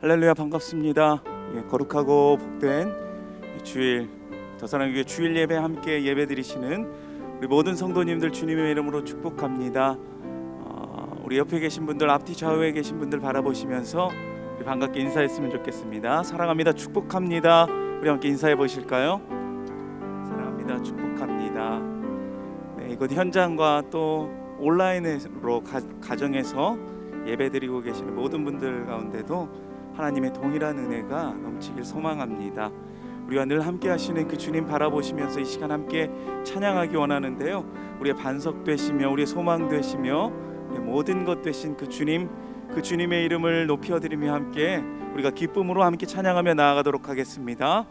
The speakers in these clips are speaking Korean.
할렐루야, 반갑습니다. 거룩하고 복된 주일, 더사랑교회 주일 예배 함께 예배 드리시는 우리 모든 성도님들 주님의 이름으로 축복합니다. 우리 옆에 계신 분들, 앞뒤 좌우에 계신 분들 바라보시면서 우리 반갑게 인사했으면 좋겠습니다. 사랑합니다, 축복합니다. 우리 함께 인사해 보실까요? 사랑합니다, 축복합니다. 네, 이곳 현장과 또 온라인으로 가정에서 예배드리고 계시는 모든 분들 가운데도 하나님의 동일한 은혜가 넘치길 소망합니다. 우리와 늘 함께 하시는 그 주님 바라보시면서 이 시간 함께 찬양하기 원하는데요, 우리의 반석 되시며 우리의 소망 되시며 우리의 모든 것 되신 그 주님, 그 주님의 이름을 높여드리며 함께 우리가 기쁨으로 함께 찬양하며 나아가도록 하겠습니다.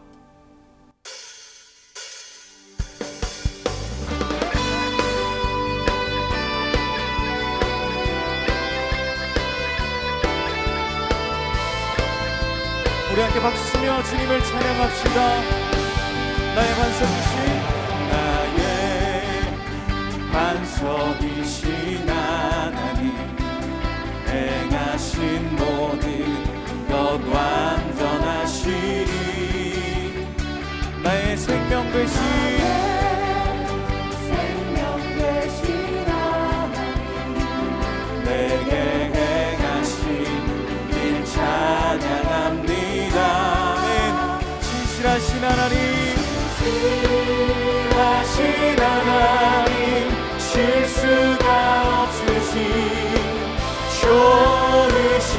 우리 함께 박수치며 주님을 찬양합시다. 나의 반석이신 하나님, 행하신 모든 것 완전하시니 나의 생명 되신 하나님, 내게 행하신 일 찬양합니다. 진실하신 하나님, 실수가 없으신 좋으신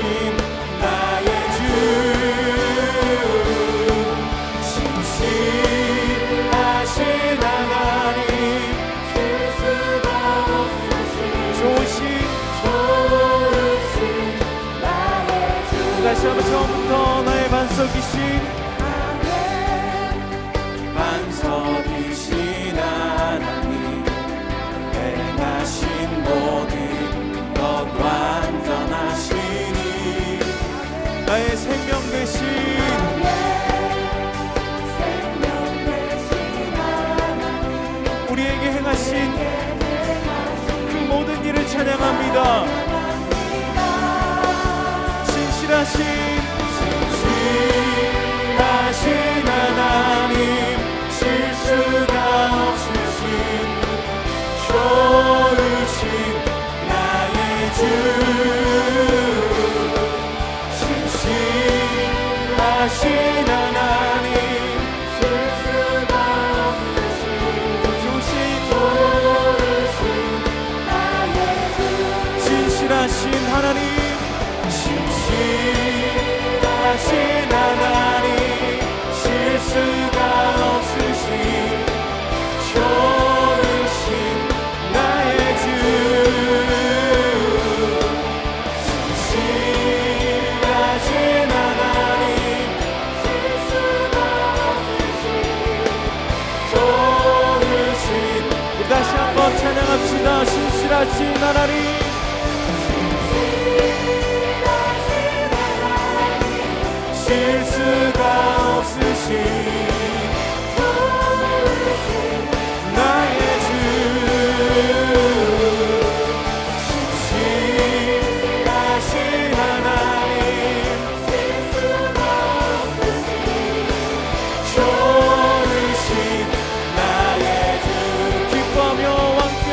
나의 주, 진실하신 하나님, 실수가 없으신 좋으신 나의 주. 다시 한번 처음부터 나의 반석이신 하나님, 행하신 모든 것 완전하시니 나의 생명 되신 하나님, 우리에게 행하신 그 모든 일을 찬양합니다. 진실하신 하나님, 실수가 없으신 좋으신 나의 주, 진실하신 하나님, 실수가 없으신 좋으신 나의 주, 진실하신 하나님, 진실하신 하나님, 실수가 없으신 좋으신 나의 주, 진실하신 하나님, 실수가 없으신 좋으신. 우리 다시 한번 찬양합시다. 진실하신 하나님, 실수가 없으신 나의 주, 진실하신 하나님, 실수가 없으신 좋으신 나의 주. 기뻐하며 함께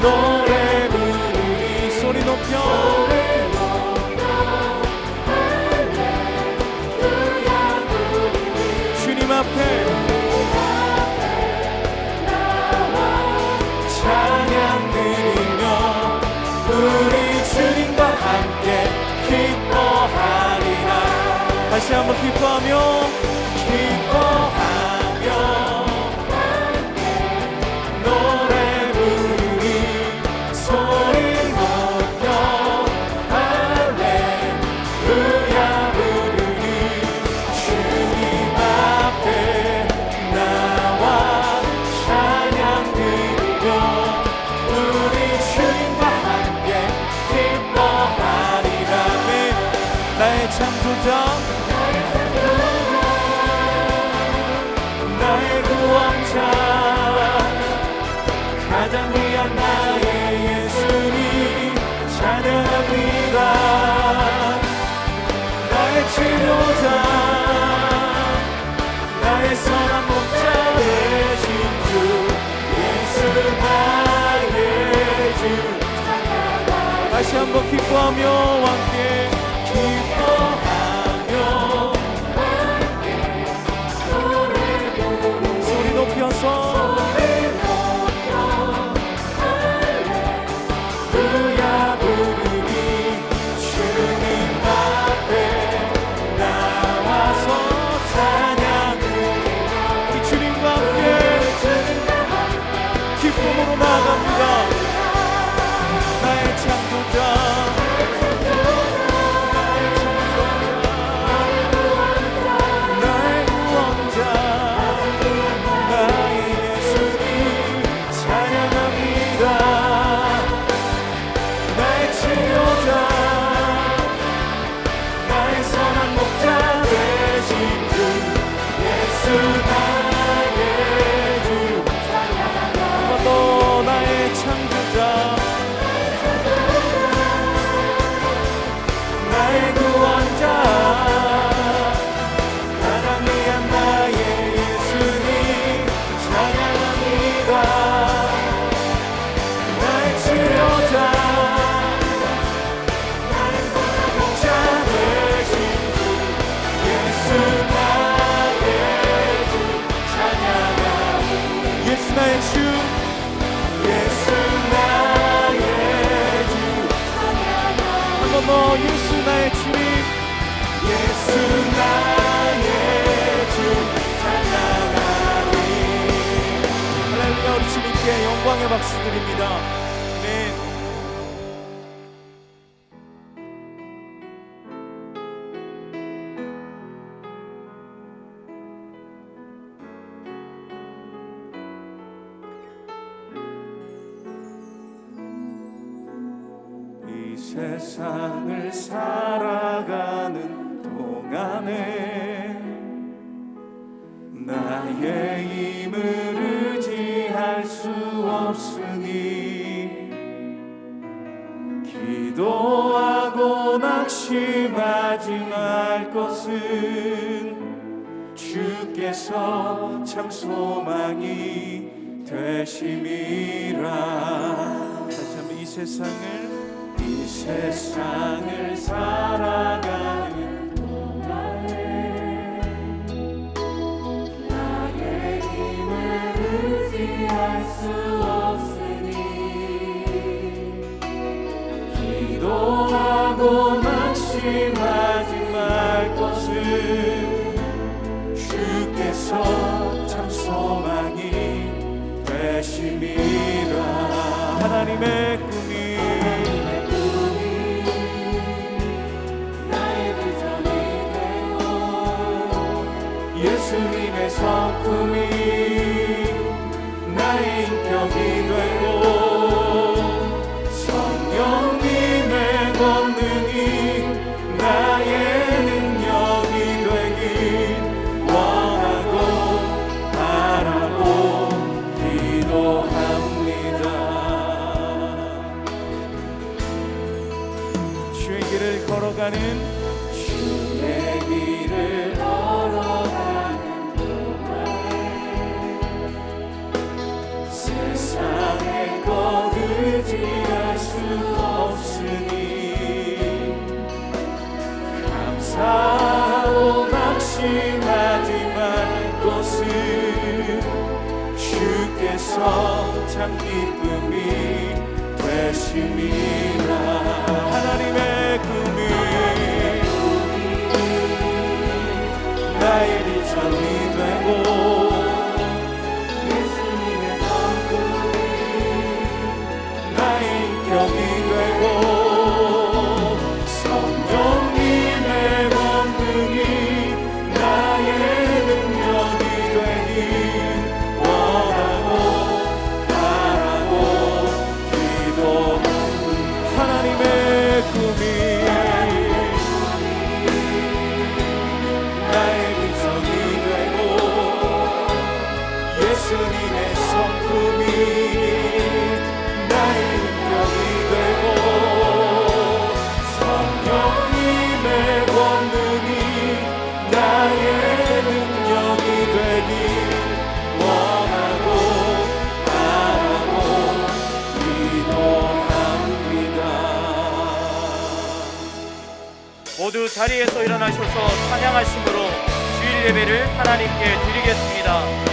노래 부르리. 소리 높여 주님 앞에 찬양 드리며 우리 주님과 함께 기뻐하리라. 다시 한번 기뻐하며 노래 부르리. 소리 높여 할렐루야 부르리. 주님 앞에 나와 찬양 드리며 우리 주님과 함께 기뻐하리라. 나의 창조자 다시 한번 기뻐하며 함께 소리 높여서 할렐루야 부르기 주님 앞에 나와서 찬양을 우리 주님과 함께 기쁨으로 나아갑니다. 나의 창조자 나의 구원자 나의 예수님 찬양합니다. 나의 치료자 나의 선한 목자 되신 주 예수 나의 주 한 번 더 나의 창조자 나의 구원자 가장 위한 나의 예수님 찬양합니다. 나의 치료자 나의 목자 되신 주 예수 나의 주 찬양합니다. 예수 나의 주 예수 나의 주 한 번 더 예수 나의 주님 예수 나의 주 찬양하리. 할렐루야. 우리 주님께 영광의 박수 드립니다. 아멘. 이 세상을 살아가는 동안에 나의 힘을 의지할 수 없으니 기도하고 낙심하지 말 것은 주께서 참 소망이 되심이라. 다시 한번 이 세상을 살아가는 동안에 나의 힘을 의지할 수 없으니 기도하고 낙심하지 말 것은 주께서 참 소망이 되심이라. 하나님의 꿈이 예수님의 성품이 나의 인격이 되고 성령님의 권능이 나의 능력이 되길 원하고 바라고 기도합니다. 주의 길을 걸어가는 주의 길을 세상의 것 의지할 수 없으니 감사하고 낙심하지 말 것은 주께서 참 기쁨이 되심이라. 하나님의 꿈이 나의 비전이 되고 인격이 되고 성령님의 권능이 나의 능력이 되길 원하고 바라고 기도합니다. 모두 자리에서 일어나셔서 찬양하심으로 주일 예배를 하나님께 드리겠습니다.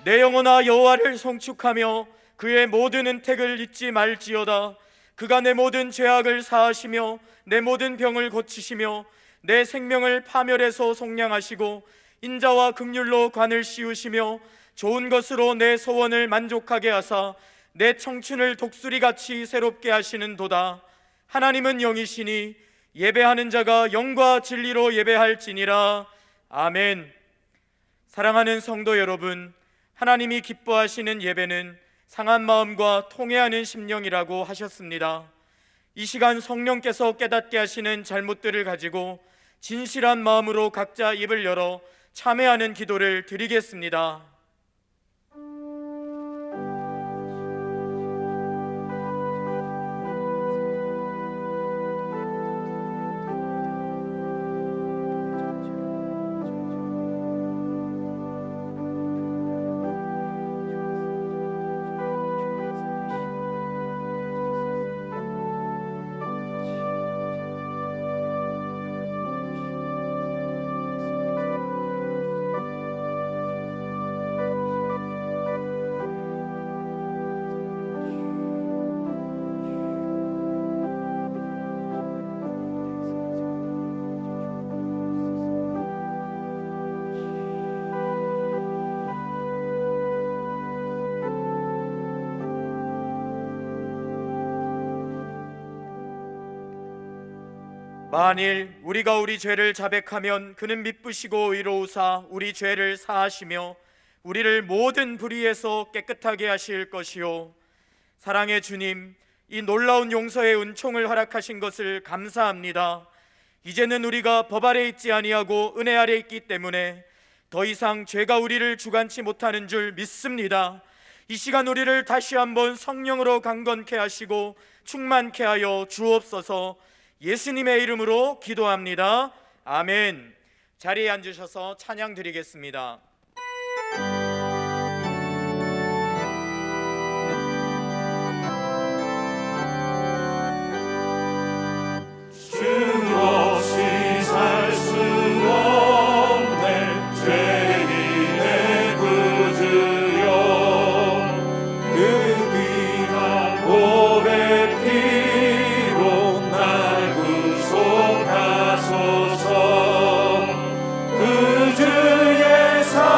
내 영혼아 여호와를 송축하며 그의 모든 은택을 잊지 말지어다. 그가 내 모든 죄악을 사하시며 내 모든 병을 고치시며 내 생명을 파멸에서 속량하시고 인자와 긍휼로 관을 씌우시며 좋은 것으로 내 소원을 만족하게 하사 내 청춘을 독수리같이 새롭게 하시는도다. 하나님은 영이시니 예배하는 자가 영과 진리로 예배할지니라. 아멘. 사랑하는 성도 여러분, 하나님이 기뻐하시는 예배는 상한 마음과 통회하는 심령이라고 하셨습니다. 이 시간 성령께서 깨닫게 하시는 잘못들을 가지고 진실한 마음으로 각자 입을 열어 참회하는 기도를 드리겠습니다. 만일 우리가 우리 죄를 자백하면 그는 미쁘시고 의로우사 우리 죄를 사하시며 우리를 모든 불의에서 깨끗하게 하실 것이요. 사랑의 주님, 이 놀라운 용서의 은총을 허락하신 것을 감사합니다. 이제는 우리가 법 아래 있지 아니하고 은혜 아래 있기 때문에 더 이상 죄가 우리를 주관치 못하는 줄 믿습니다. 이 시간 우리를 다시 한번 성령으로 강건케 하시고 충만케 하여 주옵소서. 예수님의 이름으로 기도합니다. 아멘. 자리에 앉으셔서 찬양 드리겠습니다. 주 없이 살 수 없네 죄인의 구주여 그 귀한 보배 피로 날 구속하소서 그 주의 사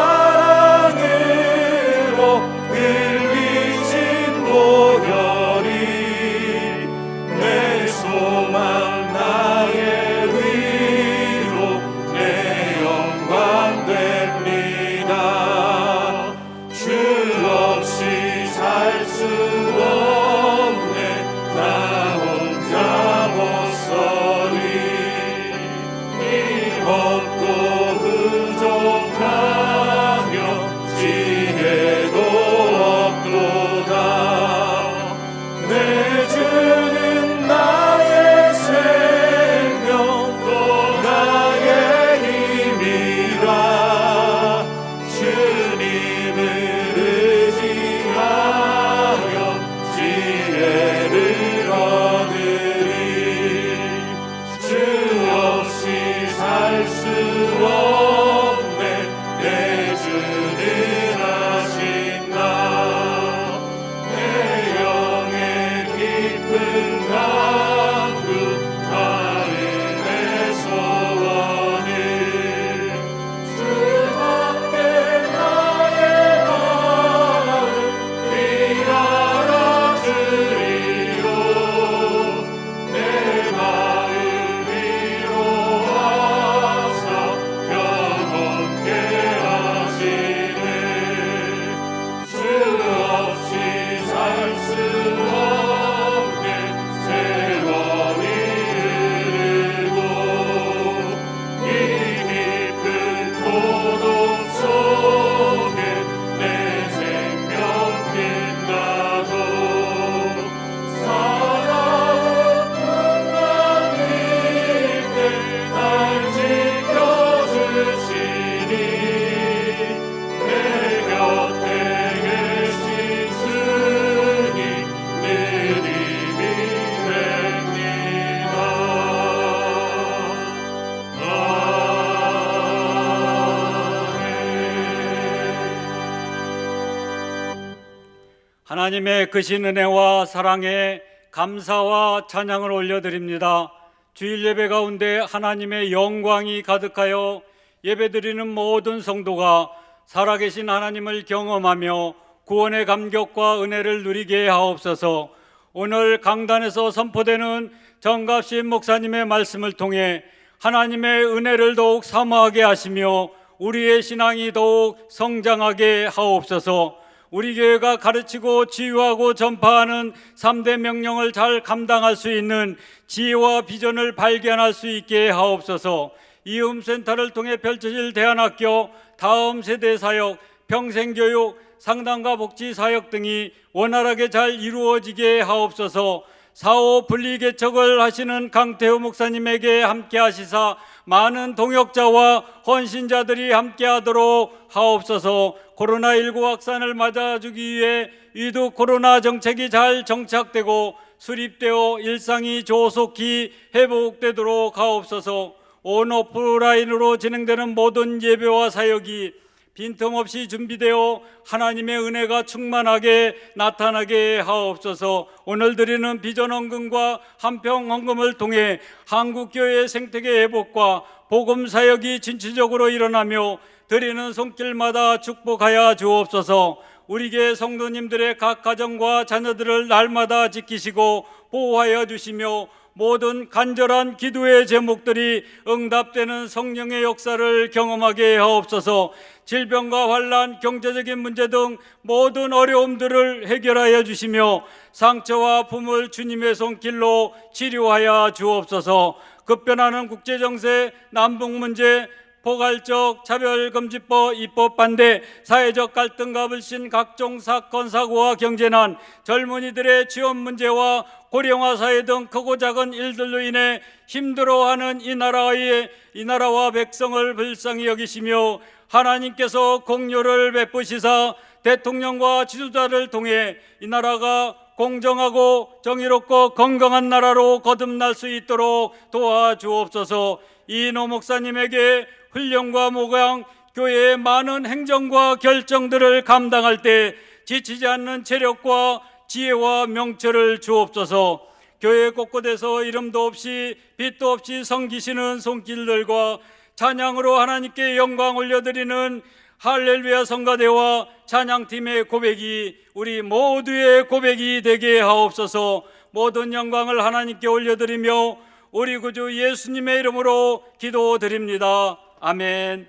하나님의 크신 은혜와 사랑에 감사와 찬양을 올려드립니다. 주일 예배 가운데 하나님의 영광이 가득하여 예배드리는 모든 성도가 살아계신 하나님을 경험하며 구원의 감격과 은혜를 누리게 하옵소서. 오늘 강단에서 선포되는 정갑신 목사님의 말씀을 통해 하나님의 은혜를 더욱 사모하게 하시며 우리의 신앙이 더욱 성장하게 하옵소서. 우리 교회가 가르치고 치유하고 전파하는 3대 명령을 잘 감당할 수 있는 지혜와 비전을 발견할 수 있게 하옵소서. 이음센터를 통해 펼쳐질 대안학교, 다음 세대 사역, 평생교육, 상담과 복지 사역 등이 원활하게 잘 이루어지게 하옵소서. 사후 분리개척을 하시는 강태우 목사님에게 함께 하시사 많은 동역자와 헌신자들이 함께 하도록 하옵소서. 코로나19 확산을 맞아주기 위해 위드 코로나 정책이 잘 정착되고 수립되어 일상이 조속히 회복되도록 하옵소서. 온 오프라인으로 진행되는 모든 예배와 사역이 빈틈없이 준비되어 하나님의 은혜가 충만하게 나타나게 하옵소서. 오늘 드리는 비전 헌금과 한평 헌금을 통해 한국교회의 생태계 회복과 복음 사역이 진취적으로 일어나며 드리는 손길마다 축복하여 주옵소서. 우리 교회 성도님들의 각 가정과 자녀들을 날마다 지키시고 보호하여 주시며 모든 간절한 기도의 제목들이 응답되는 성령의 역사를 경험하게 하옵소서. 질병과 환난, 경제적인 문제 등 모든 어려움들을 해결하여 주시며 상처와 품을 주님의 손길로 치료하여 주옵소서. 급변하는 국제정세, 남북 문제, 포괄적 차별금지법 입법 반대, 사회적 갈등과 불신, 각종 사건 사고와 경제난, 젊은이들의 취업 문제와 고령화 사회 등 크고 작은 일들로 인해 힘들어하는 이 나라와 백성을 불쌍히 여기시며 하나님께서 공료를 베푸시사 대통령과 지도자를 통해 이 나라가 공정하고 정의롭고 건강한 나라로 거듭날 수 있도록 도와주옵소서. 이인호 목사님에게 훈련과 목양, 교회의 많은 행정과 결정들을 감당할 때 지치지 않는 체력과 지혜와 명철을 주옵소서. 교회 곳곳에서 이름도 없이 빛도 없이 섬기시는 손길들과 찬양으로 하나님께 영광 올려드리는 할렐루야 성가대와 찬양팀의 고백이 우리 모두의 고백이 되게 하옵소서. 모든 영광을 하나님께 올려드리며 우리 구주 예수님의 이름으로 기도드립니다. 아멘.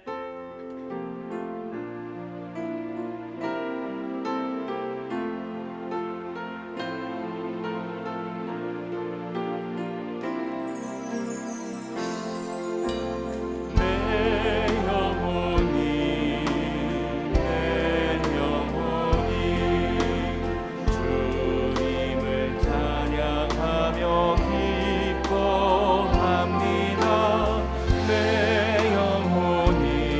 내 영혼이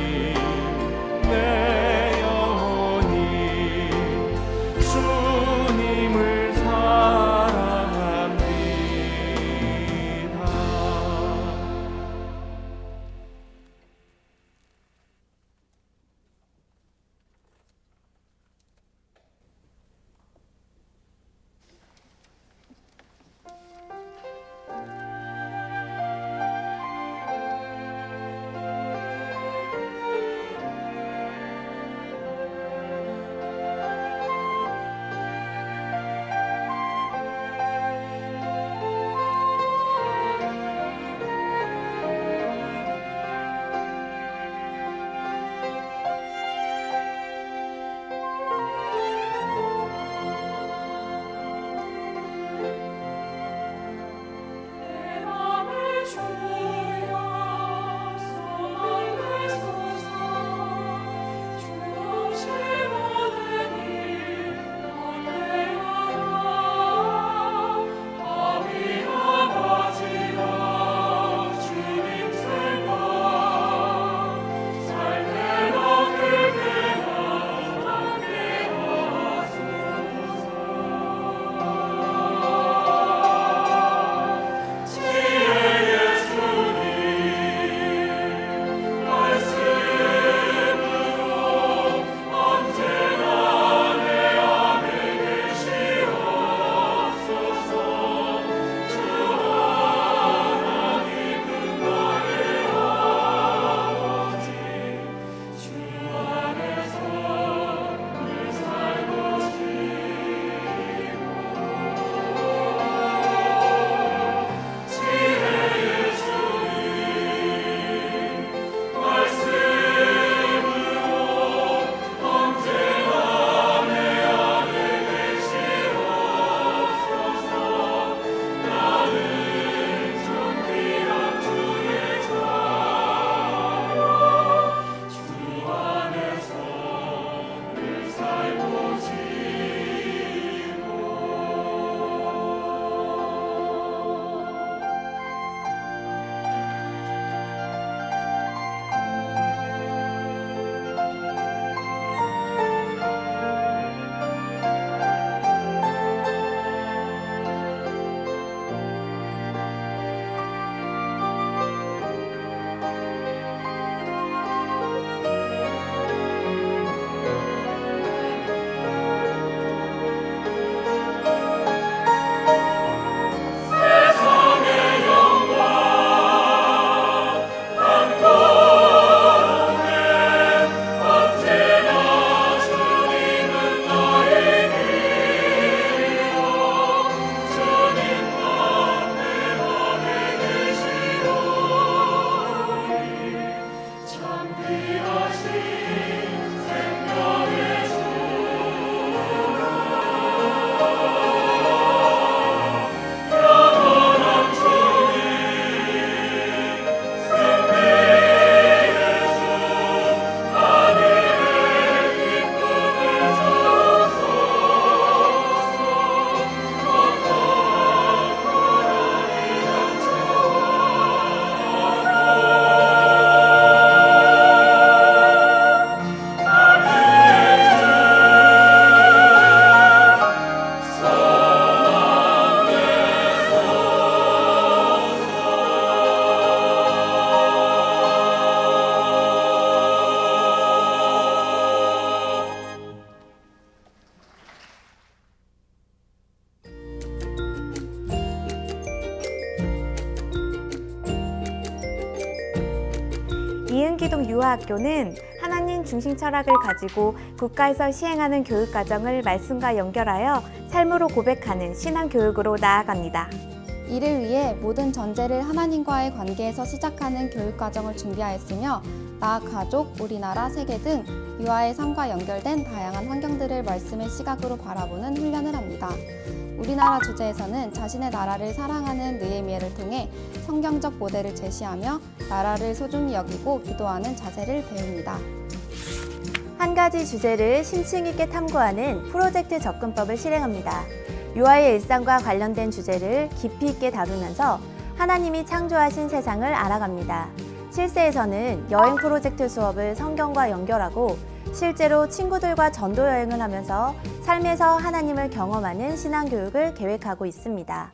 이은기독 유아학교는 하나님 중심 철학을 가지고 국가에서 시행하는 교육 과정을 말씀과 연결하여 삶으로 고백하는 신앙 교육으로 나아갑니다. 이를 위해 모든 전제를 하나님과의 관계에서 시작하는 교육 과정을 준비하였으며 나, 가족, 우리나라, 세계 등 유아의 삶과 연결된 다양한 환경들을 말씀의 시각으로 바라보는 훈련을 합니다. 우리나라 주제에서는 자신의 나라를 사랑하는 느헤미야를 통해 성경적 모델을 제시하며 나라를 소중히 여기고 기도하는 자세를 배웁니다. 한 가지 주제를 심층 있게 탐구하는 프로젝트 접근법을 실행합니다. 유아의 일상과 관련된 주제를 깊이 있게 다루면서 하나님이 창조하신 세상을 알아갑니다. 실세에서는 여행 프로젝트 수업을 성경과 연결하고 실제로 친구들과 전도 여행을 하면서 삶에서 하나님을 경험하는 신앙교육을 계획하고 있습니다.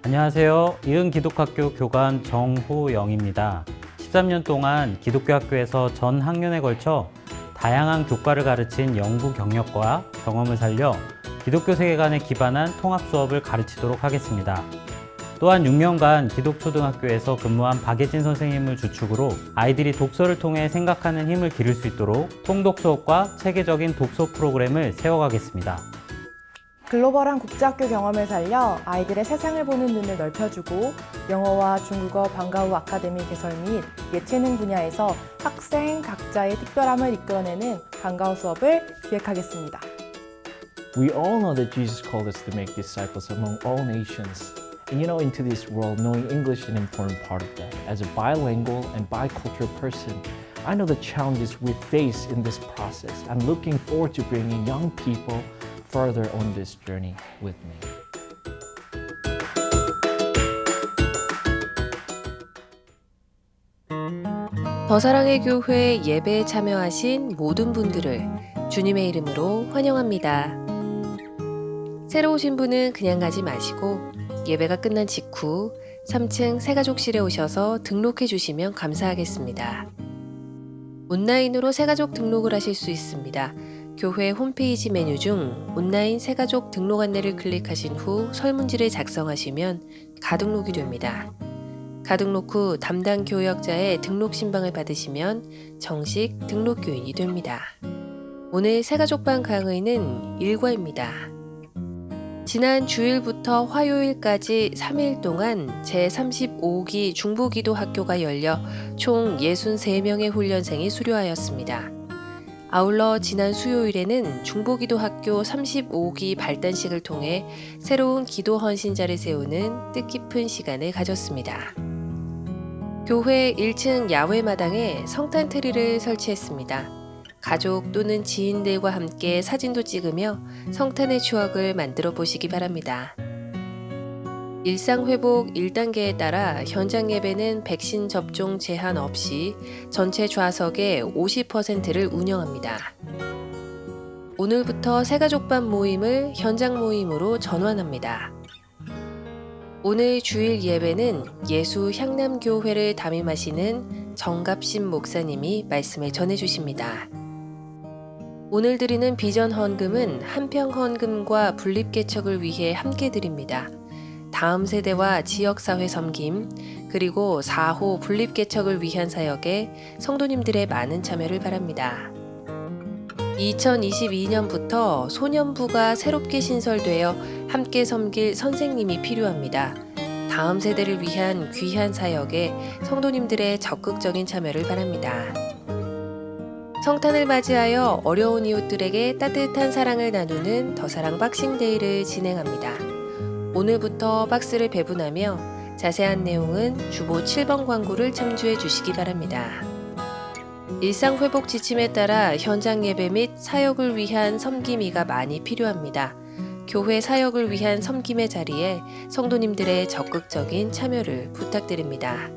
안녕하세요. 이은기독학교 교관 정호영입니다. 13년 동안 기독교 학교에서 전 학년에 걸쳐 다양한 교과를 가르친 연구 경력과 경험을 살려 기독교 세계관에 기반한 통합 수업을 가르치도록 하겠습니다. 또한 6년간 기독초등학교에서 근무한 박예진 선생님을 주축으로 아이들이 독서를 통해 생각하는 힘을 기를 수 있도록 통독 수업과 체계적인 독서 프로그램을 세워가겠습니다. 글로벌한 국제학교 경험을 살려 아이들의 세상을 보는 눈을 넓혀주고 영어와 중국어 방과후 아카데미 개설 및 예체능 분야에서 학생 각자의 특별함을 이끌어내는 방과후 수업을 기획하겠습니다. We all know that Jesus called us to make disciples among all nations. And into this world, knowing English is an important part of that. As a bilingual and bicultural person, I know the challenges we face in this process. I'm looking forward to bringing young people further on this journey with me. 더사랑의 교회 예배에 참여하신 모든 분들을 주님의 이름으로 환영합니다. 새로 오신 분은 그냥 가지 마시고 예배가 끝난 직후 3층 새가족실에 오셔서 등록해 주시면 감사하겠습니다. 온라인으로 새가족 등록을 하실 수 있습니다. 교회 홈페이지 메뉴 중 온라인 새가족 등록 안내를 클릭하신 후 설문지를 작성하시면 가등록이 됩니다. 가등록 후 담당 교역자의 등록 신방을 받으시면 정식 등록 교인이 됩니다. 오늘 새가족반 강의는 일과입니다. 지난 주일부터 화요일까지 3일 동안 제35기 중보기도학교가 열려 총 63명의 훈련생이 수료하였습니다. 아울러 지난 수요일에는 중보기도학교 35기 발단식을 통해 새로운 기도 헌신자를 세우는 뜻깊은 시간을 가졌습니다. 교회 1층 야외마당에 성탄 트리를 설치했습니다. 가족 또는 지인들과 함께 사진도 찍으며 성탄의 추억을 만들어 보시기 바랍니다. 일상회복 1단계에 따라 현장 예배는 백신 접종 제한 없이 전체 좌석의 50%를 운영합니다. 오늘부터 새가족반 모임을 현장 모임으로 전환합니다. 오늘 주일 예배는 예수 향남교회를 담임하시는 정갑신 목사님이 말씀을 전해주십니다. 오늘 드리는 비전 헌금은 한평 헌금과 분립개척을 위해 함께 드립니다. 다음 세대와 지역사회 섬김, 그리고 4호 분립개척을 위한 사역에 성도님들의 많은 참여를 바랍니다. 2022년부터 소년부가 새롭게 신설되어 함께 섬길 선생님이 필요합니다. 다음 세대를 위한 귀한 사역에 성도님들의 적극적인 참여를 바랍니다. 성탄을 맞이하여 어려운 이웃들에게 따뜻한 사랑을 나누는 더사랑 박싱데이를 진행합니다. 오늘부터 박스를 배분하며 자세한 내용은 주보 7번 광고를 참조해 주시기 바랍니다. 일상 회복 지침에 따라 현장 예배 및 사역을 위한 섬김이가 많이 필요합니다. 교회 사역을 위한 섬김의 자리에 성도님들의 적극적인 참여를 부탁드립니다.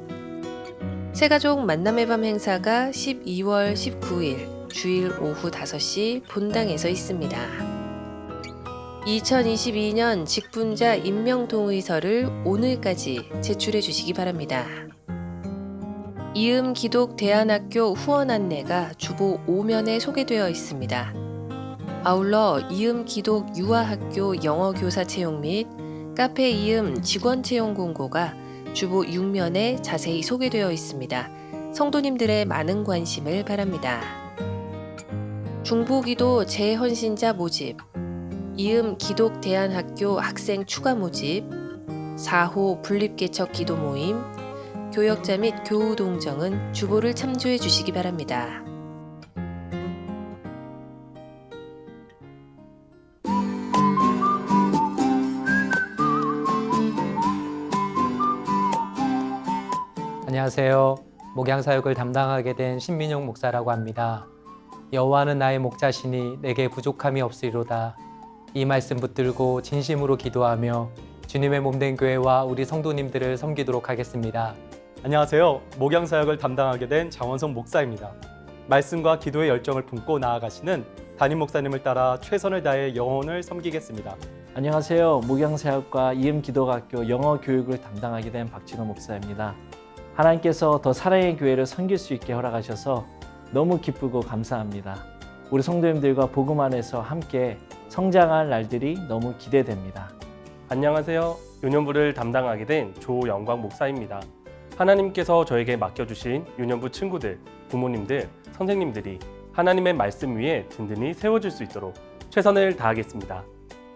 새가족 만남의 밤 행사가 12월 19일 주일 오후 5시 본당에서 있습니다. 2022년 직분자 임명 동의서를 오늘까지 제출해 주시기 바랍니다. 이음 기독 대안학교 후원 안내가 주보 5면에 소개되어 있습니다. 아울러 이음 기독 유아학교 영어 교사 채용 및 카페 이음 직원 채용 공고가 주보 6면에 자세히 소개되어 있습니다. 성도님들의 많은 관심을 바랍니다. 중보기도 재헌신자 모집, 이음 기독대안학교 학생 추가 모집, 4호 분립개척 기도 모임, 교역자 및 교우 동정은 주보를 참조해 주시기 바랍니다. 안녕하세요. 목양사역을 담당하게 된 신민용 목사라고 합니다. 여호와는 나의 목자시니 내게 부족함이 없으리로다. 이 말씀 붙들고 진심으로 기도하며 주님의 몸된 교회와 우리 성도님들을 섬기도록 하겠습니다. 안녕하세요. 목양사역을 담당하게 된 장원성 목사입니다. 말씀과 기도의 열정을 품고 나아가시는 담임 목사님을 따라 최선을 다해 영혼을 섬기겠습니다. 안녕하세요. 목양사역과 이음기독학교 영어 교육을 담당하게 된 박진호 목사입니다. 하나님께서 더 사랑의 교회를 섬길 수 있게 허락하셔서 너무 기쁘고 감사합니다. 우리 성도님들과 복음 안에서 함께 성장할 날들이 너무 기대됩니다. 안녕하세요. 유년부를 담당하게 된 조영광 목사입니다. 하나님께서 저에게 맡겨주신 유년부 친구들, 부모님들, 선생님들이 하나님의 말씀 위에 든든히 세워질 수 있도록 최선을 다하겠습니다.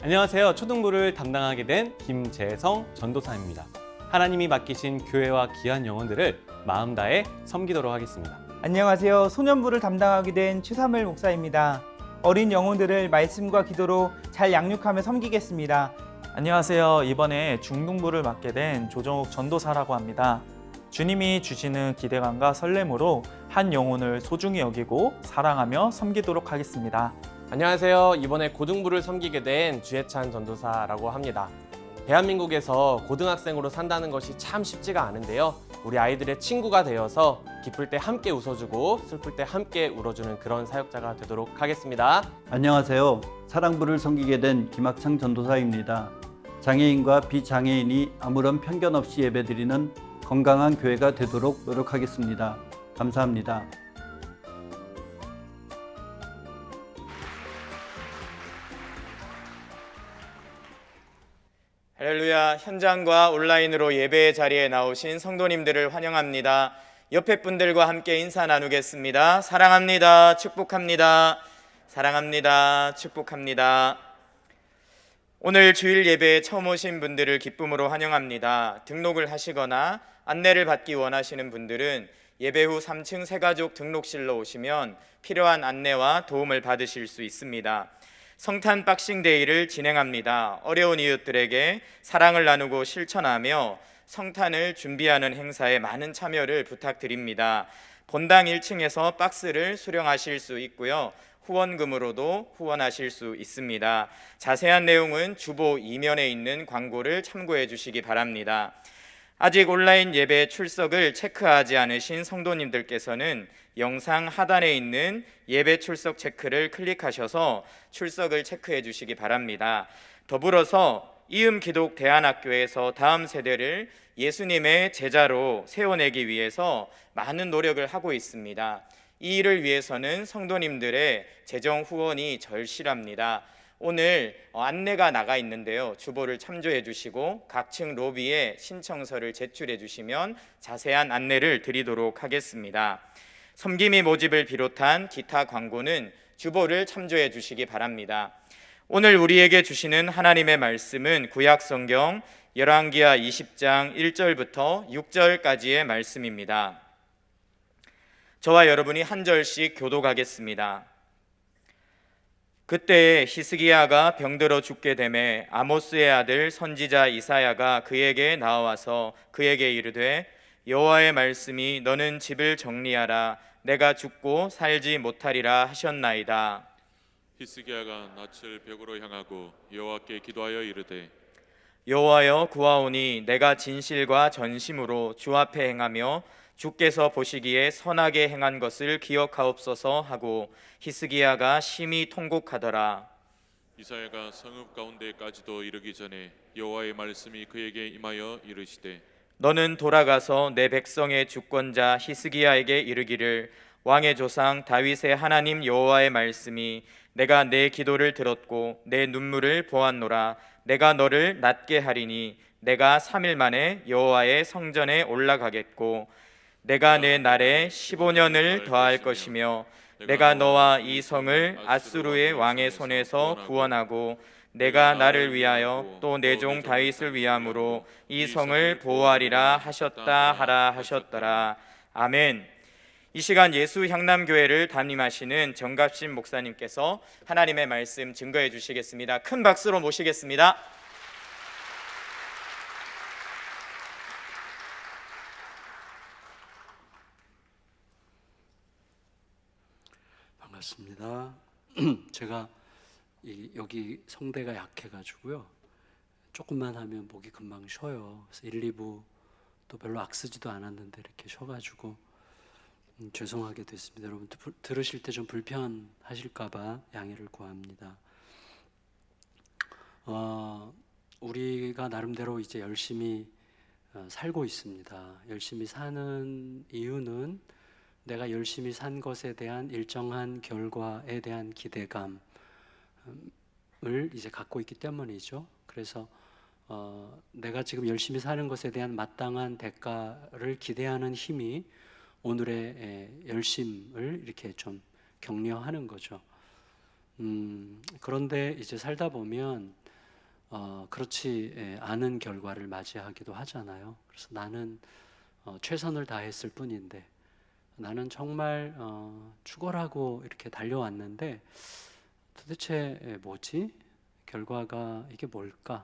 안녕하세요. 초등부를 담당하게 된 김재성 전도사입니다. 하나님이 맡기신 교회와 귀한 영혼들을 마음 다해 섬기도록 하겠습니다. 안녕하세요. 소년부를 담당하게 된 최삼을 목사입니다. 어린 영혼들을 말씀과 기도로 잘 양육하며 섬기겠습니다. 안녕하세요. 이번에 중등부를 맡게 된 조정욱 전도사라고 합니다. 주님이 주시는 기대감과 설렘으로 한 영혼을 소중히 여기고 사랑하며 섬기도록 하겠습니다. 안녕하세요. 이번에 고등부를 섬기게 된 주혜찬 전도사라고 합니다. 대한민국에서 고등학생으로 산다는 것이 참 쉽지가 않은데요. 우리 아이들의 친구가 되어서 기쁠 때 함께 웃어주고 슬플 때 함께 울어주는 그런 사역자가 되도록 하겠습니다. 안녕하세요. 사랑부를 섬기게 된 김학창 전도사입니다. 장애인과 비장애인이 아무런 편견 없이 예배드리는 건강한 교회가 되도록 노력하겠습니다. 감사합니다. 할렐루야. 현장과 온라인으로 예배의 자리에 나오신 성도님들을 환영합니다. 옆에 분들과 함께 인사 나누겠습니다. 사랑합니다. 축복합니다. 사랑합니다. 축복합니다. 오늘 주일 예배에 처음 오신 분들을 기쁨으로 환영합니다. 등록을 하시거나 안내를 받기 원하시는 분들은 예배 후 3층 새가족 등록실로 오시면 필요한 안내와 도움을 받으실 수 있습니다. 성탄 박싱데이를 진행합니다. 어려운 이웃들에게 사랑을 나누고 실천하며 성탄을 준비하는 행사에 많은 참여를 부탁드립니다. 본당 1층에서 박스를 수령하실 수 있고요. 후원금으로도 후원하실 수 있습니다. 자세한 내용은 주보 2면에 있는 광고를 참고해 주시기 바랍니다. 아직 온라인 예배 출석을 체크하지 않으신 성도님들께서는 영상 하단에 있는 예배 출석 체크를 클릭하셔서 출석을 체크해 주시기 바랍니다. 더불어서 이음기독대안학교에서 다음 세대를 예수님의 제자로 세워내기 위해서 많은 노력을 하고 있습니다. 이 일을 위해서는 성도님들의 재정 후원이 절실합니다. 오늘 안내가 나가 있는데요. 주보를 참조해 주시고 각 층 로비에 신청서를 제출해 주시면 자세한 안내를 드리도록 하겠습니다. 섬김이 모집을 비롯한 기타 광고는 주보를 참조해 주시기 바랍니다. 오늘 우리에게 주시는 하나님의 말씀은 구약성경 열왕기하 20장 1절부터 6절까지의 말씀입니다. 저와 여러분이 한 절씩 교독하겠습니다. 그때 히스기야가 병들어 죽게 되매 아모스의 아들 선지자 이사야가 그에게 나와서 그에게 이르되 여호와의 말씀이 너는 집을 정리하라 내가 죽고 살지 못하리라 하셨나이다. 히스기야가 낯을 벽으로 향하고 여호와께 기도하여 이르되 여호와여 구하오니 내가 진실과 전심으로 주 앞에 행하며 주께서 보시기에 선하게 행한 것을 기억하옵소서 하고 히스기야가 심히 통곡하더라. 이사야가 성읍 가운데까지도 이르기 전에 여호와의 말씀이 그에게 임하여 이르시되 너는 돌아가서 내 백성의 주권자 히스기야에게 이르기를 왕의 조상 다윗의 하나님 여호와의 말씀이 내가 내 기도를 들었고 내 눈물을 보았노라. 내가 너를 낫게 하리니 내가 3일 만에 여호와의 성전에 올라가겠고 내가 내 날에 15년을 더할 것이며 내가 너와 이 성을 아수르의 왕의 손에서 구원하고 내가 나를 위하여 또 내 종 다윗을 위함으로 이 성을 보호하리라 하셨다 하라 하셨더라. 아멘. 이 시간 예수 향남교회를 담임하시는 정갑신 목사님께서 하나님의 말씀 증거해 주시겠습니다. 큰 박수로 모시겠습니다. 반갑습니다. 제가 여기 성대가 약해가지고요. 조금만 하면 목이 금방 쉬어요. 그래서 1, 2부 또 별로 악쓰지도 않았는데 이렇게 쉬어가지고 죄송하게 됐습니다. 여러분 들으실 때 좀 불편하실까봐 양해를 구합니다. 우리가 나름대로 이제 열심히 살고 있습니다. 열심히 사는 이유는 내가 열심히 산 것에 대한 일정한 결과에 대한 기대감을 이제 갖고 있기 때문이죠. 그래서 내가 지금 열심히 사는 것에 대한 마땅한 대가를 기대하는 힘이 오늘의 열심을 이렇게 좀 격려하는 거죠. 그런데 이제 살다 보면 그렇지 않은 결과를 맞이하기도 하잖아요. 그래서 나는 최선을 다했을 뿐인데 나는 정말 죽어라고 이렇게 달려왔는데 도대체 뭐지? 결과가 이게 뭘까?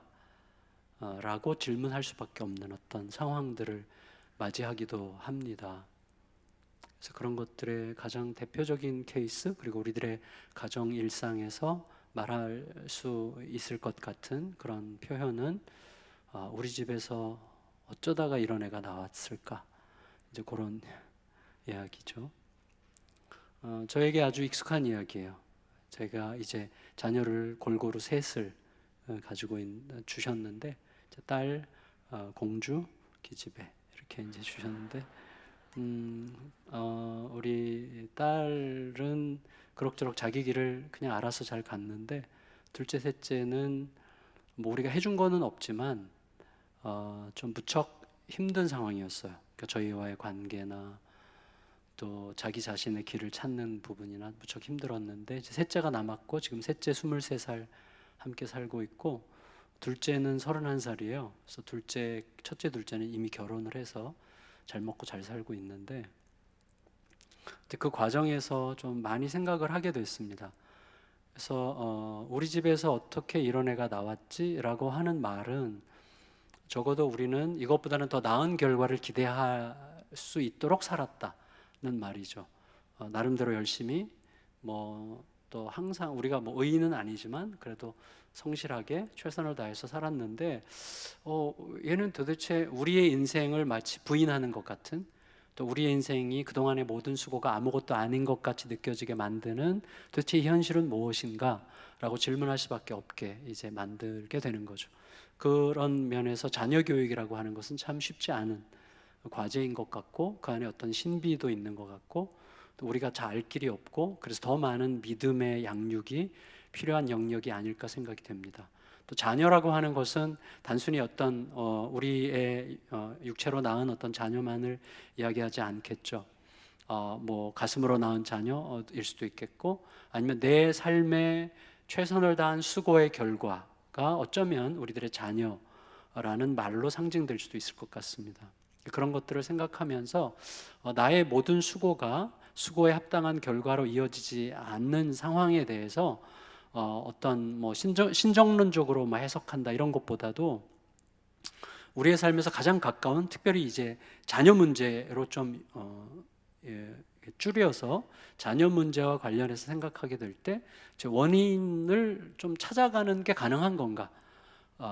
라고 질문할 수밖에 없는 어떤 상황들을 맞이하기도 합니다. 그래서 그런 것들의 가장 대표적인 케이스, 그리고 우리들의 가정 일상에서 말할 수 있을 것 같은 그런 표현은 우리 집에서 어쩌다가 이런 애가 나왔을까? 이제 그런 이야기죠. 저에게 아주 익숙한 이야기예요. 제가 이제 자녀를 골고루 셋을 가지고 주셨는데 딸, 공주, 기집애 이렇게 이제 주셨는데 우리 딸은 그럭저럭 자기 길을 그냥 알아서 잘 갔는데 둘째, 셋째는 뭐 우리가 해준 거는 없지만 좀 무척 힘든 상황이었어요. 그러니까 저희와의 관계나 또 자기 자신의 길을 찾는 부분이나 무척 힘들었는데 이제 셋째가 남았고 지금 셋째 23살 함께 살고 있고 둘째는 31살이에요. 그래서 첫째, 둘째는 이미 결혼을 해서 잘 먹고 잘 살고 있는데 그 과정에서 좀 많이 생각을 하게 됐습니다. 그래서 우리 집에서 어떻게 이런 애가 나왔지라고 하는 말은 적어도 우리는 이것보다는 더 나은 결과를 기대할 수 있도록 살았다는 말이죠. 나름대로 열심히 또 항상 우리가 의인은 아니지만 그래도 성실하게 최선을 다해서 살았는데 얘는 도대체 우리의 인생을 마치 부인하는 것 같은, 또 우리의 인생이 그동안의 모든 수고가 아무것도 아닌 것 같이 느껴지게 만드는 도대체 이 현실은 무엇인가? 라고 질문할 수밖에 없게 이제 만들게 되는 거죠. 그런 면에서 자녀 교육이라고 하는 것은 참 쉽지 않은 과제인 것 같고 그 안에 어떤 신비도 있는 것 같고 또 우리가 잘 알 길이 없고 그래서 더 많은 믿음의 양육이 필요한 영역이 아닐까 생각이 됩니다. 또 자녀라고 하는 것은 단순히 어떤 우리의 육체로 낳은 어떤 자녀만을 이야기하지 않겠죠. 뭐 가슴으로 낳은 자녀일 수도 있겠고 아니면 내 삶에 최선을 다한 수고의 결과가 어쩌면 우리들의 자녀라는 말로 상징될 수도 있을 것 같습니다. 그런 것들을 생각하면서 나의 모든 수고가 수고에 합당한 결과로 이어지지 않는 상황에 대해서 어떤 신정론적으로 해석한다 이런 것보다도 우리의 삶에서 가장 가까운 특별히 이제 자녀 문제로 좀 줄여서 자녀 문제와 관련해서 생각하게 될 때 원인을 좀 찾아가는 게 가능한 건가?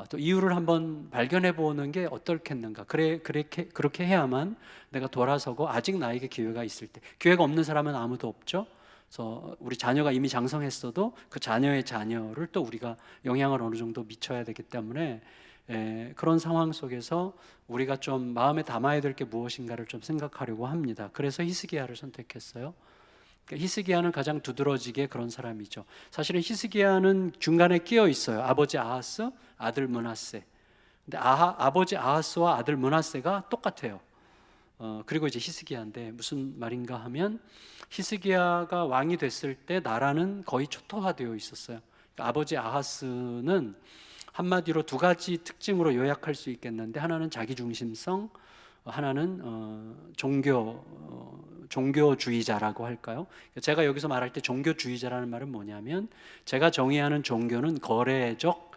또 이유를 한번 발견해 보는 게 어떻겠는가? 그렇게 해야만 내가 돌아서고 아직 나에게 기회가 있을 때, 기회가 없는 사람은 아무도 없죠. 그래서 우리 자녀가 이미 장성했어도 그 자녀의 자녀를 또 우리가 영향을 어느 정도 미쳐야 되기 때문에 그런 상황 속에서 우리가 좀 마음에 담아야 될 게 무엇인가를 좀 생각하려고 합니다. 그래서 히스기야를 선택했어요. 그러니까 히스기야는 가장 두드러지게 그런 사람이죠. 사실은 히스기야는 중간에 끼어 있어요. 아버지 아하스, 아들 므낫세. 근데 아버지 아하스와 아들 므낫세가 똑같아요. 그리고 이제 히스기야인데 무슨 말인가 하면 히스기야가 왕이 됐을 때 나라는 거의 초토화되어 있었어요. 그러니까 아버지 아하스는 한마디로 두 가지 특징으로 요약할 수 있겠는데, 하나는 자기중심성, 하나는 종교주의자라고 할까요? 제가 여기서 말할 때 종교주의자라는 말은 뭐냐면, 제가 정의하는 종교는 거래적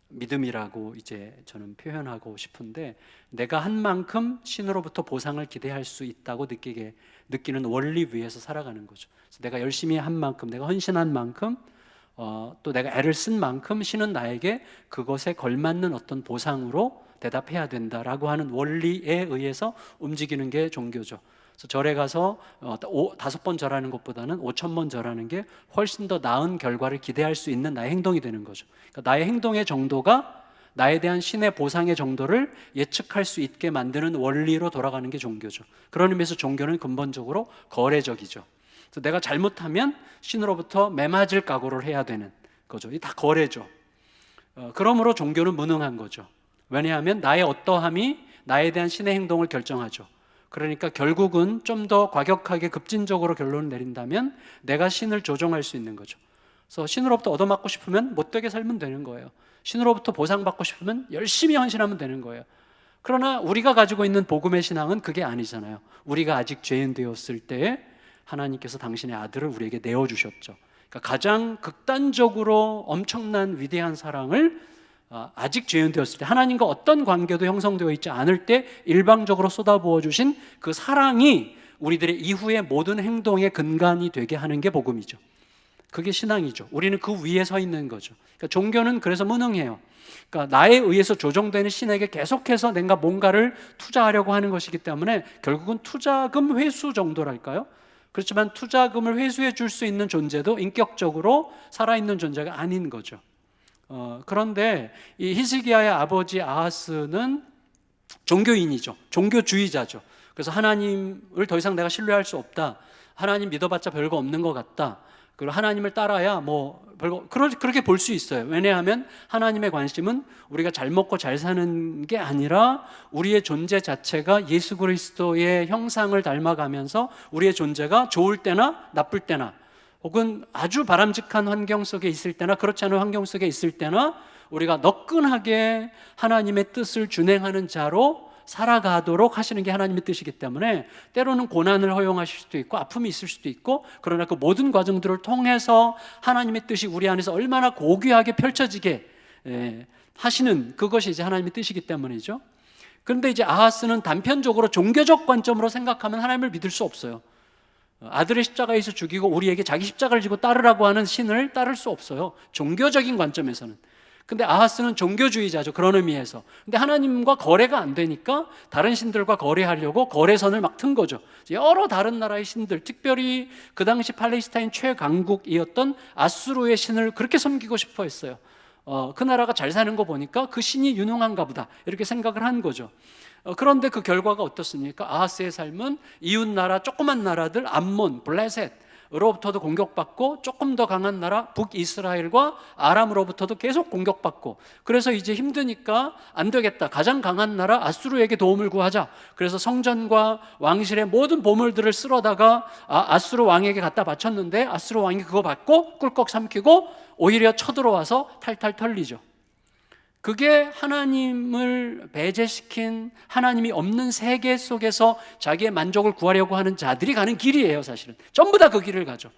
믿음이라고 이제 저는 표현하고 싶은데, 내가 한 만큼 신으로부터 보상을 기대할 수 있다고 느끼는 원리 위에서 살아가는 거죠. 그래서 내가 열심히 한 만큼, 내가 헌신한 만큼, 또 내가 애를 쓴 만큼 신은 나에게 그것에 걸맞는 어떤 보상으로 대답해야 된다라고 하는 원리에 의해서 움직이는 게 종교죠. 그래서 절에 가서 5번 절하는 것보다는 5,000번 절하는 게 훨씬 더 나은 결과를 기대할 수 있는 나의 행동이 되는 거죠. 그러니까 나의 행동의 정도가 나에 대한 신의 보상의 정도를 예측할 수 있게 만드는 원리로 돌아가는 게 종교죠. 그런 의미에서 종교는 근본적으로 거래적이죠. 그래서 내가 잘못하면 신으로부터 매맞을 각오를 해야 되는 거죠. 이 다 거래죠. 그러므로 종교는 무능한 거죠. 왜냐하면 나의 어떠함이 나에 대한 신의 행동을 결정하죠. 그러니까 결국은 좀 더 과격하게 급진적으로 결론을 내린다면 내가 신을 조종할 수 있는 거죠. 그래서 신으로부터 얻어맞고 싶으면 못되게 살면 되는 거예요. 신으로부터 보상받고 싶으면 열심히 헌신하면 되는 거예요. 그러나 우리가 가지고 있는 복음의 신앙은 그게 아니잖아요. 우리가 아직 죄인 되었을 때에 하나님께서 당신의 아들을 우리에게 내어주셨죠. 그러니까 가장 극단적으로 엄청난 위대한 사랑을 아직 죄인 되었을 때, 하나님과 어떤 관계도 형성되어 있지 않을 때 일방적으로 쏟아부어 주신 그 사랑이 우리들의 이후의 모든 행동의 근간이 되게 하는 게 복음이죠. 그게 신앙이죠. 우리는 그 위에 서 있는 거죠. 그러니까 종교는 그래서 무능해요. 그러니까 나에 의해서 조정되는 신에게 계속해서 내가 뭔가를 투자하려고 하는 것이기 때문에 결국은 투자금 회수 정도랄까요? 그렇지만 투자금을 회수해 줄 수 있는 존재도 인격적으로 살아있는 존재가 아닌 거죠. 그런데 이 히스기야의 아버지 아하스는 종교인이죠. 종교주의자죠. 그래서 하나님을 더 이상 내가 신뢰할 수 없다. 하나님 믿어봤자 별거 없는 것 같다. 그리고 하나님을 따라야 그렇게 볼 수 있어요. 왜냐하면 하나님의 관심은 우리가 잘 먹고 잘 사는 게 아니라 우리의 존재 자체가 예수 그리스도의 형상을 닮아가면서 우리의 존재가 좋을 때나 나쁠 때나, 혹은 아주 바람직한 환경 속에 있을 때나 그렇지 않은 환경 속에 있을 때나 우리가 너끈하게 하나님의 뜻을 준행하는 자로 살아가도록 하시는 게 하나님의 뜻이기 때문에 때로는 고난을 허용하실 수도 있고 아픔이 있을 수도 있고, 그러나 그 모든 과정들을 통해서 하나님의 뜻이 우리 안에서 얼마나 고귀하게 펼쳐지게 하시는, 그것이 이제 하나님의 뜻이기 때문이죠. 그런데 이제 아하스는 단편적으로 종교적 관점으로 생각하면 하나님을 믿을 수 없어요. 아들의 십자가에서 죽이고 우리에게 자기 십자가를 지고 따르라고 하는 신을 따를 수 없어요. 종교적인 관점에서는. 근데 아하스는 종교주의자죠. 그런 의미에서. 근데 하나님과 거래가 안 되니까 다른 신들과 거래하려고 거래선을 막 튼 거죠. 여러 다른 나라의 신들, 특별히 그 당시 팔레스타인 최강국이었던 아수르의 신을 그렇게 섬기고 싶어 했어요. 그 나라가 잘 사는 거 보니까 그 신이 유능한가 보다 이렇게 생각을 한 거죠. 그런데 그 결과가 어떻습니까? 아하스의 삶은 이웃 나라, 조그만 나라들, 암몬, 블레셋으로부터도 공격받고, 조금 더 강한 나라 북이스라엘과 아람으로부터도 계속 공격받고, 그래서 이제 힘드니까 안 되겠다, 가장 강한 나라 아수르에게 도움을 구하자. 그래서 성전과 왕실의 모든 보물들을 쓸어다가 아수르 왕에게 갖다 바쳤는데 아수르 왕이 그거 받고 꿀꺽 삼키고 오히려 쳐들어와서 탈탈 털리죠. 그게 하나님을 배제시킨, 하나님이 없는 세계 속에서 자기의 만족을 구하려고 하는 자들이 가는 길이에요. 사실은 전부 다 그 길을 가죠.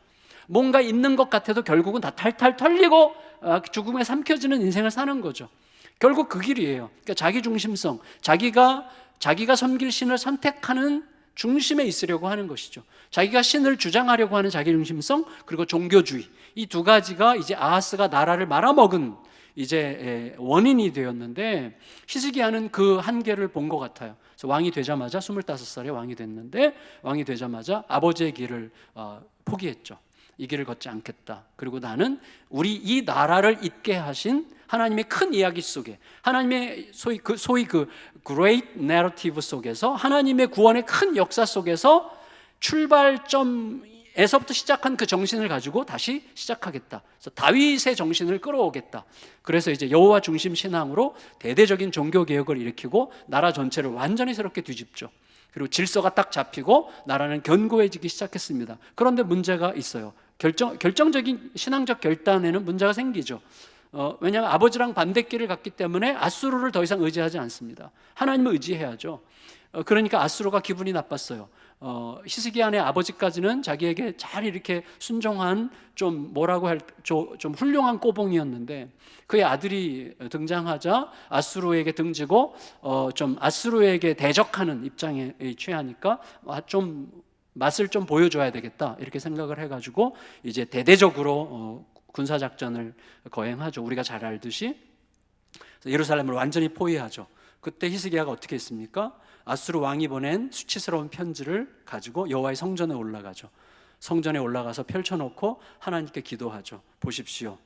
뭔가 있는 것 같아도 결국은 다 탈탈 털리고 죽음에 삼켜지는 인생을 사는 거죠. 결국 그 길이에요. 그러니까 자기중심성, 자기가 섬길 신을 선택하는 중심에 있으려고 하는 것이죠. 자기가 신을 주장하려고 하는 자기중심성, 그리고 종교주의, 이 두 가지가 이제 아하스가 나라를 말아먹은 이제 원인이 되었는데, 히스기야는 그 한계를 본 것 같아요. 그래서 왕이 되자마자 25살에 왕이 됐는데, 왕이 되자마자 아버지의 길을 포기했죠. 이 길을 걷지 않겠다. 그리고 나는 우리 이 나라를 잇게 하신 하나님의 큰 이야기 속에, 하나님의 소위 그 Great Narrative 속에서, 하나님의 구원의 큰 역사 속에서 출발점에서부터 시작한 그 정신을 가지고 다시 시작하겠다. 그래서 다윗의 정신을 끌어오겠다. 그래서 이제 여호와 중심 신앙으로 대대적인 종교 개혁을 일으키고 나라 전체를 완전히 새롭게 뒤집죠. 그리고 질서가 딱 잡히고 나라는 견고해지기 시작했습니다. 그런데 문제가 있어요. 결정적인 신앙적 결단에는 문제가 생기죠. 왜냐하면 아버지랑 반대길을 갔기 때문에 아수르를 더 이상 의지하지 않습니다. 하나님을 의지해야죠. 그러니까 아수르가 기분이 나빴어요. 히스기야의 아버지까지는 자기에게 잘 이렇게 순종한 좀 좀 훌륭한 꼬봉이었는데 그의 아들이 등장하자 아수르에게 등지고 좀 아수르에게 대적하는 입장에 취하니까 좀 맛을 좀 보여줘야 되겠다 이렇게 생각을 해가지고 이제 대대적으로 군사작전을 거행하죠. 우리가 잘 알듯이 예루살렘을 완전히 포위하죠. 그때 히스기야가 어떻게 했습니까? 아수르 왕이 보낸 수치스러운 편지를 가지고 여호와의 성전에 올라가죠. 성전에 올라가서 펼쳐놓고 하나님께 기도하죠. 보십시오.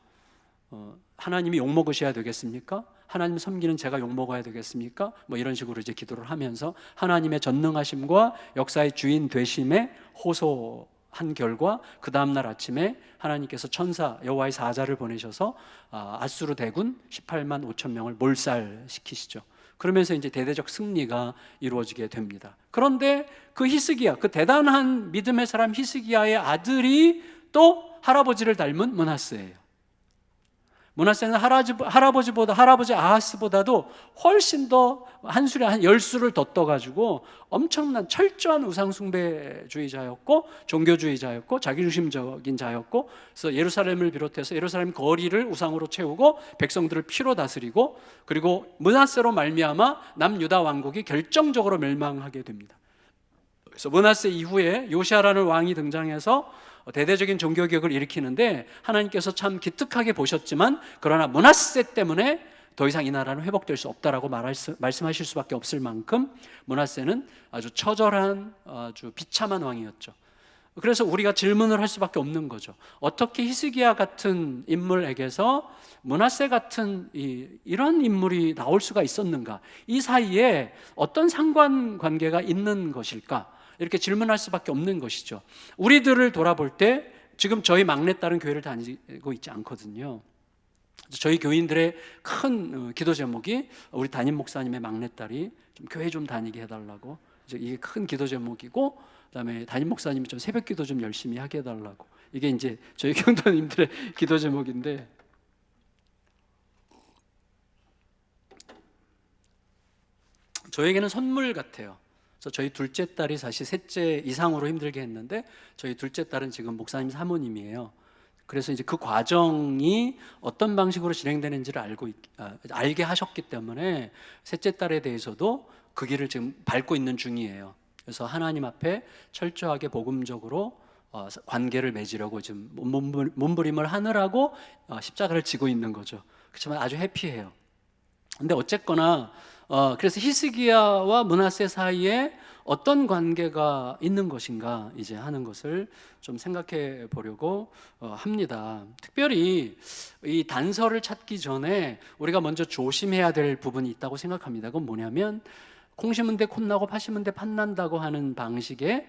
하나님이 욕먹으셔야 되겠습니까? 하나님 섬기는 제가 욕먹어야 되겠습니까? 뭐 이런 식으로 이제 기도를 하면서 하나님의 전능하심과 역사의 주인 되심에 호소한 결과 그 다음날 아침에 하나님께서 천사 여호와의 사자를 보내셔서 아수르 대군 18만 5천 명을 몰살시키시죠. 그러면서 이제 대대적 승리가 이루어지게 됩니다. 그런데 그 히스기야, 그 대단한 믿음의 사람 히스기야의 아들이 또 할아버지를 닮은 므낫세예요. 므낫세는 할아버지 아하스보다도 훨씬 더 한 수에 한 10수를 더 떠가지고 엄청난 철저한 우상숭배주의자였고 종교주의자였고 자기중심적인 자였고 그래서 예루살렘을 비롯해서 예루살렘 거리를 우상으로 채우고 백성들을 피로 다스리고 그리고 므낫세로 말미암아 남유다 왕국이 결정적으로 멸망하게 됩니다. 그래서 므낫세 이후에 요시아라는 왕이 등장해서 대대적인 종교개혁을 일으키는데 하나님께서 참 기특하게 보셨지만 그러나 므낫세 때문에 더 이상 이 나라는 회복될 수 없다라고 말씀하실 수밖에 없을 만큼 므낫세는 아주 처절한 아주 비참한 왕이었죠. 그래서 우리가 질문을 할 수밖에 없는 거죠. 어떻게 히스기야 같은 인물에게서 므낫세 같은 이런 인물이 나올 수가 있었는가? 이 사이에 어떤 상관관계가 있는 것일까? 이렇게 질문할 수밖에 없는 것이죠. 우리들을 돌아볼 때 지금 저희 막내딸은 교회를 다니고 있지 않거든요. 저희 교인들의 큰 기도 제목이 우리 담임 목사님의 막내딸이 좀 교회 좀 다니게 해달라고, 이게 큰 기도 제목이고, 그다음에 담임 목사님이 좀 새벽 기도 좀 열심히 하게 해달라고, 이게 이제 저희 교인들의 기도 제목인데, 저에게는 선물 같아요. 그래서 저희 둘째 딸이 사실 셋째 이상으로 힘들게 했는데 저희 둘째 딸은 지금 목사님 사모님이에요. 그래서 이제 그 과정이 어떤 방식으로 진행되는지를 알게 하셨기 때문에 셋째 딸에 대해서도 그 길을 지금 밟고 있는 중이에요. 그래서 하나님 앞에 철저하게 복음적으로 관계를 맺으려고 지금 몸부림을 하느라고 십자가를 지고 있는 거죠. 그렇지만 아주 해피해요. 근데 어쨌거나 그래서 히스기야와 므낫세 사이에 어떤 관계가 있는 것인가 이제 하는 것을 좀 생각해 보려고 합니다. 특별히 이 단서를 찾기 전에 우리가 먼저 조심해야 될 부분이 있다고 생각합니다. 그건 뭐냐면 콩 심은 데 콩나고 파 심은 데 팥난다고 하는 방식에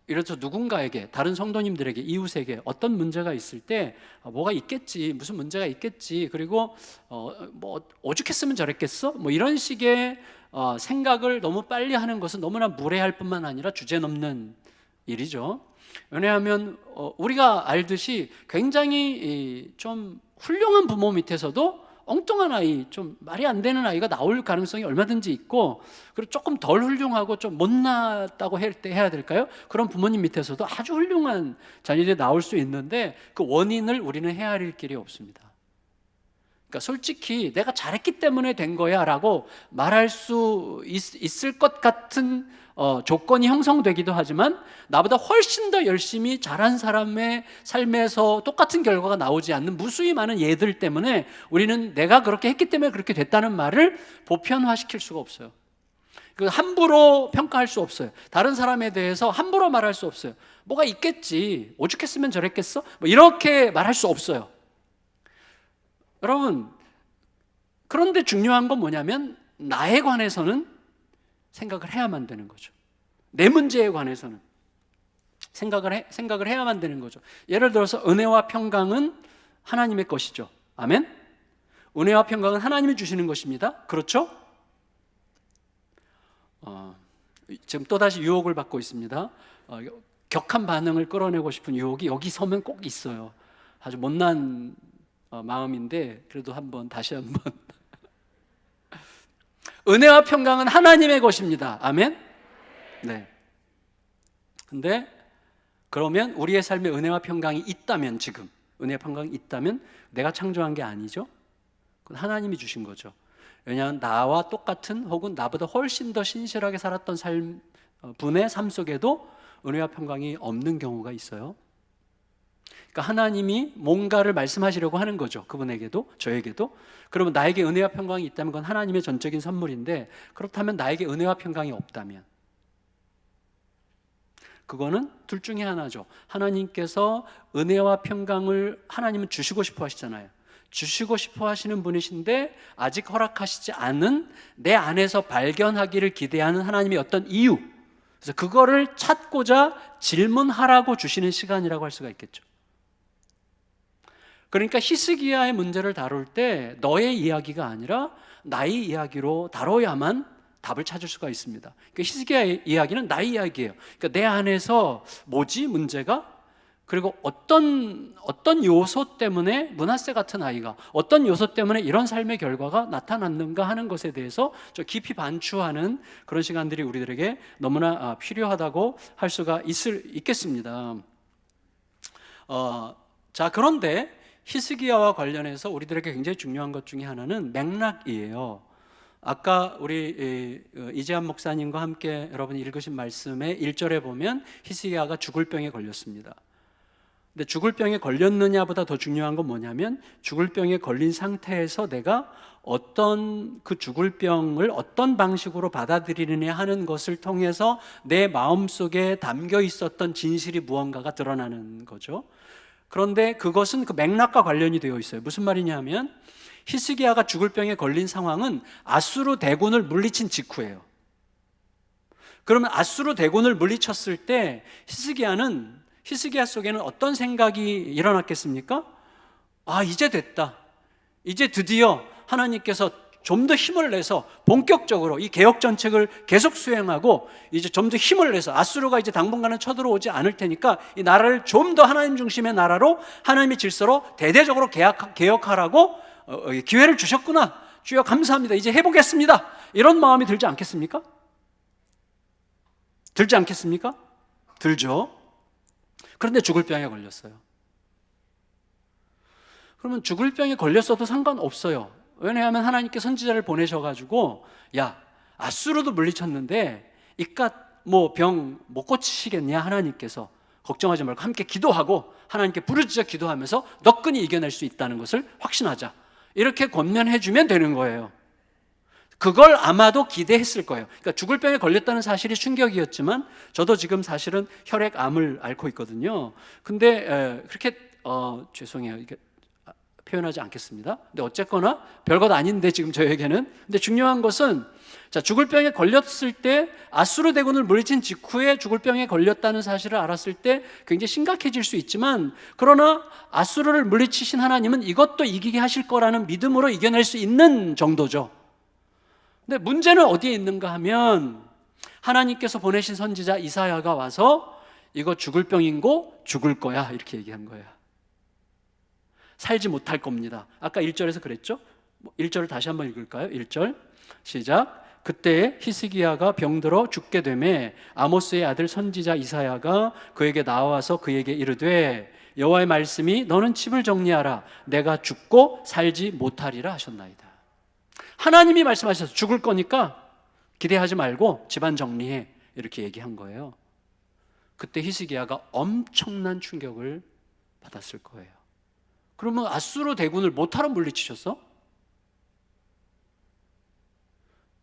이래서 누군가에게, 다른 성도님들에게, 이웃에게 어떤 문제가 있을 때 뭐가 있겠지, 무슨 문제가 있겠지, 그리고 뭐 오죽했으면 저랬겠어? 뭐 이런 식의 생각을 너무 빨리 하는 것은 너무나 무례할 뿐만 아니라 주제넘는 일이죠. 왜냐하면 우리가 알듯이 굉장히 좀 훌륭한 부모 밑에서도 엉뚱한 아이, 좀 말이 안 되는 아이가 나올 가능성이 얼마든지 있고, 그리고 조금 덜 훌륭하고 좀 못났다고 해야 될까요? 그런 부모님 밑에서도 아주 훌륭한 자녀들이 나올 수 있는데 그 원인을 우리는 헤아릴 길이 없습니다. 그러니까 솔직히 내가 잘했기 때문에 된 거야 라고 말할 수 있을 것 같은 조건이 형성되기도 하지만 나보다 훨씬 더 열심히 잘한 사람의 삶에서 똑같은 결과가 나오지 않는 무수히 많은 예들 때문에 우리는 내가 그렇게 했기 때문에 그렇게 됐다는 말을 보편화시킬 수가 없어요. 함부로 평가할 수 없어요. 다른 사람에 대해서 함부로 말할 수 없어요. 뭐가 있겠지, 오죽했으면 저랬겠어? 뭐 이렇게 말할 수 없어요. 여러분, 그런데 중요한 건 뭐냐면 나에 관해서는 생각을 해야만 되는 거죠. 내 문제에 관해서는. 생각을 해야만 되는 거죠. 예를 들어서 은혜와 평강은 하나님의 것이죠. 아멘? 은혜와 평강은 하나님이 주시는 것입니다. 그렇죠? 지금 또다시 유혹을 받고 있습니다. 격한 반응을 끌어내고 싶은 유혹이 여기 서면 꼭 있어요. 아주 못난 마음인데 그래도 다시 한번 은혜와 평강은 하나님의 것입니다. 아멘? 네. 근데 그러면 우리의 삶에 은혜와 평강이 있다면, 지금 은혜와 평강이 있다면 내가 창조한 게 아니죠. 그건 하나님이 주신 거죠. 왜냐하면 나와 똑같은 혹은 나보다 훨씬 더 신실하게 살았던 분의 삶 속에도 은혜와 평강이 없는 경우가 있어요. 그러니까 하나님이 뭔가를 말씀하시려고 하는 거죠. 그분에게도 저에게도. 그러면 나에게 은혜와 평강이 있다면 그건 하나님의 전적인 선물인데, 그렇다면 나에게 은혜와 평강이 없다면 그거는 둘 중에 하나죠. 하나님께서 은혜와 평강을 하나님은 주시고 싶어 하시잖아요. 주시고 싶어 하시는 분이신데 아직 허락하시지 않은 내 안에서 발견하기를 기대하는 하나님의 어떤 이유, 그래서 그거를 찾고자 질문하라고 주시는 시간이라고 할 수가 있겠죠. 그러니까 히스기야의 문제를 다룰 때 너의 이야기가 아니라 나의 이야기로 다뤄야만 답을 찾을 수가 있습니다. 그러니까 히스기야의 이야기는 나의 이야기예요. 그러니까 내 안에서 뭐지 문제가? 그리고 어떤 요소 때문에 므낫세 같은 아이가 어떤 요소 때문에 이런 삶의 결과가 나타났는가 하는 것에 대해서 좀 깊이 반추하는 그런 시간들이 우리들에게 너무나 필요하다고 할 수가 있겠습니다. 자, 그런데 히스기야와 관련해서 우리들에게 굉장히 중요한 것 중에 하나는 맥락이에요. 아까 우리 이재한 목사님과 함께 여러분이 읽으신 말씀의 1절에 보면 히스기야가 죽을 병에 걸렸습니다. 근데 죽을 병에 걸렸느냐보다 더 중요한 건 뭐냐면 죽을 병에 걸린 상태에서 내가 그 죽을 병을 어떤 방식으로 받아들이느냐 하는 것을 통해서 내 마음속에 담겨 있었던 진실이 무언가가 드러나는 거죠. 그런데 그것은 그 맥락과 관련이 되어 있어요. 무슨 말이냐면 히스기야가 죽을 병에 걸린 상황은 아수르 대군을 물리친 직후예요. 그러면 아수르 대군을 물리쳤을 때 히스기야 속에는 어떤 생각이 일어났겠습니까? 이제 됐다. 이제 드디어 하나님께서 좀 더 힘을 내서 본격적으로 이 개혁 정책을 계속 수행하고 이제 좀 더 힘을 내서 아수르가 이제 당분간은 쳐들어오지 않을 테니까 이 나라를 좀 더 하나님 중심의 나라로 하나님의 질서로 대대적으로 개혁하라고 기회를 주셨구나. 주여 감사합니다. 이제 해보겠습니다. 이런 마음이 들지 않겠습니까? 들지 않겠습니까? 들죠. 그런데 죽을 병에 걸렸어요. 그러면 죽을 병에 걸렸어도 상관없어요. 왜냐하면 하나님께 선지자를 보내셔가지고 야, 아수르도 물리쳤는데 이깟 병 못 고치시겠냐, 하나님께서 걱정하지 말고 함께 기도하고 하나님께 부르짖어 기도하면서 너끈히 이겨낼 수 있다는 것을 확신하자, 이렇게 권면해주면 되는 거예요. 그걸 아마도 기대했을 거예요. 그러니까 죽을 병에 걸렸다는 사실이 충격이었지만 저도 지금 사실은 혈액암을 앓고 있거든요. 근데 그렇게 죄송해요. 이게 표현하지 않겠습니다. 근데 어쨌거나 별것 아닌데 지금 저에게는. 근데 중요한 것은 자, 죽을 병에 걸렸을 때 아수르 대군을 물리친 직후에 죽을 병에 걸렸다는 사실을 알았을 때 굉장히 심각해질 수 있지만, 그러나 아수르를 물리치신 하나님은 이것도 이기게 하실 거라는 믿음으로 이겨낼 수 있는 정도죠. 근데 문제는 어디에 있는가 하면 하나님께서 보내신 선지자 이사야가 와서 이거 죽을 병인고 죽을 거야 이렇게 얘기한 거야. 살지 못할 겁니다. 아까 1절에서 그랬죠? 1절을 다시 한번 읽을까요? 1절 시작. 그때 히스기야가 병들어 죽게 되매 아모스의 아들 선지자 이사야가 그에게 나와서 그에게 이르되 여호와의 말씀이 너는 집을 정리하라 내가 죽고 살지 못하리라 하셨나이다. 하나님이 말씀하셔서 죽을 거니까 기대하지 말고 집안 정리해 이렇게 얘기한 거예요. 그때 히스기야가 엄청난 충격을 받았을 거예요. 그러면 아수르 대군을 못하러 물리치셨어?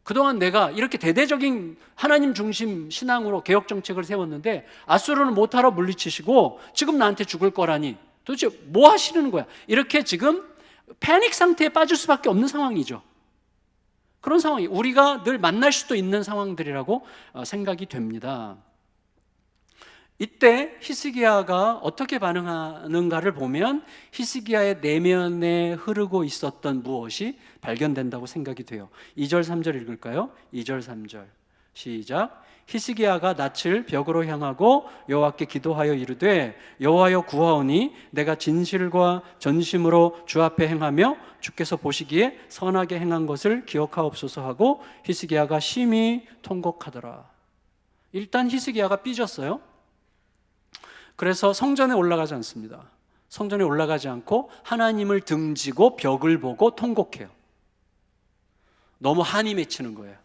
그동안 내가 이렇게 대대적인 하나님 중심 신앙으로 개혁 정책을 세웠는데 아수르는 못하러 물리치시고 지금 나한테 죽을 거라니 도대체 뭐 하시는 거야? 이렇게 지금 패닉 상태에 빠질 수밖에 없는 상황이죠. 그런 상황이 우리가 늘 만날 수도 있는 상황들이라고 생각이 됩니다. 이때 히스기야가 어떻게 반응하는가를 보면 히스기야의 내면에 흐르고 있었던 무엇이 발견된다고 생각이 돼요. 2절 3절 읽을까요? 2절 3절 시작. 히스기야가 낯을 벽으로 향하고 여호와께 기도하여 이르되 여호와여 구하오니 내가 진실과 전심으로 주 앞에 행하며 주께서 보시기에 선하게 행한 것을 기억하옵소서 하고 히스기야가 심히 통곡하더라. 일단 히스기야가 삐졌어요. 그래서 성전에 올라가지 않습니다. 성전에 올라가지 않고 하나님을 등지고 벽을 보고 통곡해요. 너무 한이 맺히는 거예요.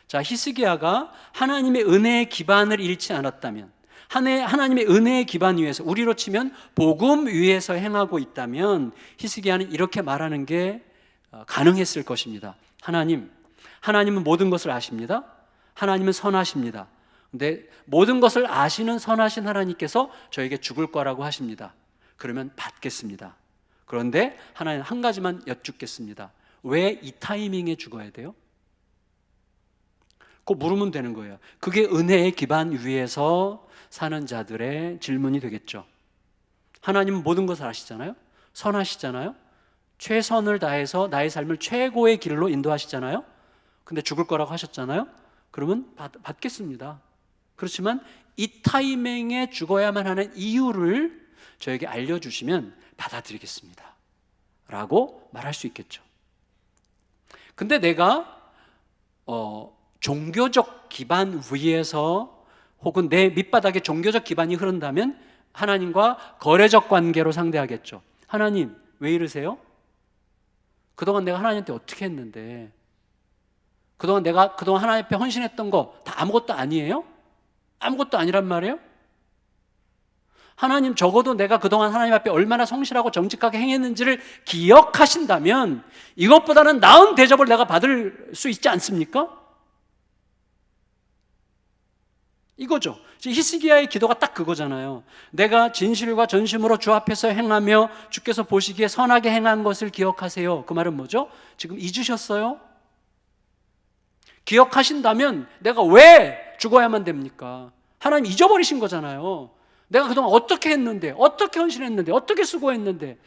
자, 히스기야가 하나님의 은혜의 기반을 잃지 않았다면, 하나님의 은혜의 기반 위에서, 우리로 치면 복음 위에서 행하고 있다면 히스기야는 이렇게 말하는 게 가능했을 것입니다. 하나님은 모든 것을 아십니다. 하나님은 선하십니다. 근데 모든 것을 아시는 선하신 하나님께서 저에게 죽을 거라고 하십니다. 그러면 받겠습니다. 그런데 하나님 한 가지만 여쭙겠습니다. 왜 이 타이밍에 죽어야 돼요? 꼭 물으면 되는 거예요. 그게 은혜의 기반 위에서 사는 자들의 질문이 되겠죠. 하나님은 모든 것을 아시잖아요. 선하시잖아요. 최선을 다해서 나의 삶을 최고의 길로 인도하시잖아요. 근데 죽을 거라고 하셨잖아요. 그러면 받겠습니다. 그렇지만 이 타이밍에 죽어야만 하는 이유를 저에게 알려주시면 받아들이겠습니다 라고 말할 수 있겠죠. 근데 내가 종교적 기반 위에서 혹은 내 밑바닥에 종교적 기반이 흐른다면 하나님과 거래적 관계로 상대하겠죠. 하나님 왜 이러세요? 그동안 내가 하나님한테 어떻게 했는데, 그동안 하나님 앞에 헌신했던 거 다 아무것도 아니에요? 아무것도 아니란 말이에요? 하나님, 적어도 내가 그동안 하나님 앞에 얼마나 성실하고 정직하게 행했는지를 기억하신다면 이것보다는 나은 대접을 내가 받을 수 있지 않습니까? 이거죠. 히스기야의 기도가 딱 그거잖아요. 내가 진실과 전심으로 주 앞에서 행하며 주께서 보시기에 선하게 행한 것을 기억하세요. 그 말은 뭐죠? 지금 잊으셨어요? 기억하신다면 내가 왜 죽어야만 됩니까? 하나님 잊어버리신 거잖아요. 내가 그동안 어떻게 했는데, 어떻게 헌신했는데, 어떻게 수고했는데,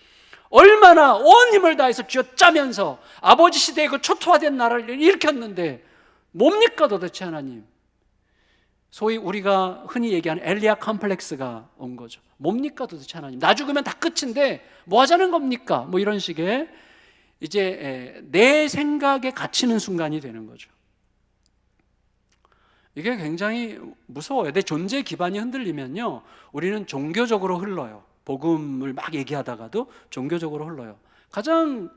얼마나 온 힘을 다해서 쥐어짜면서 아버지 시대에 그 초토화된 나라를 일으켰는데 뭡니까 도대체 하나님? 소위 우리가 흔히 얘기하는 엘리야 컴플렉스가 온 거죠. 뭡니까 도대체 하나님? 나 죽으면 다 끝인데 뭐 하자는 겁니까? 뭐 이런 식의 이제 내 생각에 갇히는 순간이 되는 거죠. 이게 굉장히 무서워요. 내 존재 기반이 흔들리면요, 우리는 종교적으로 흘러요. 복음을 막 얘기하다가도 종교적으로 흘러요. 가장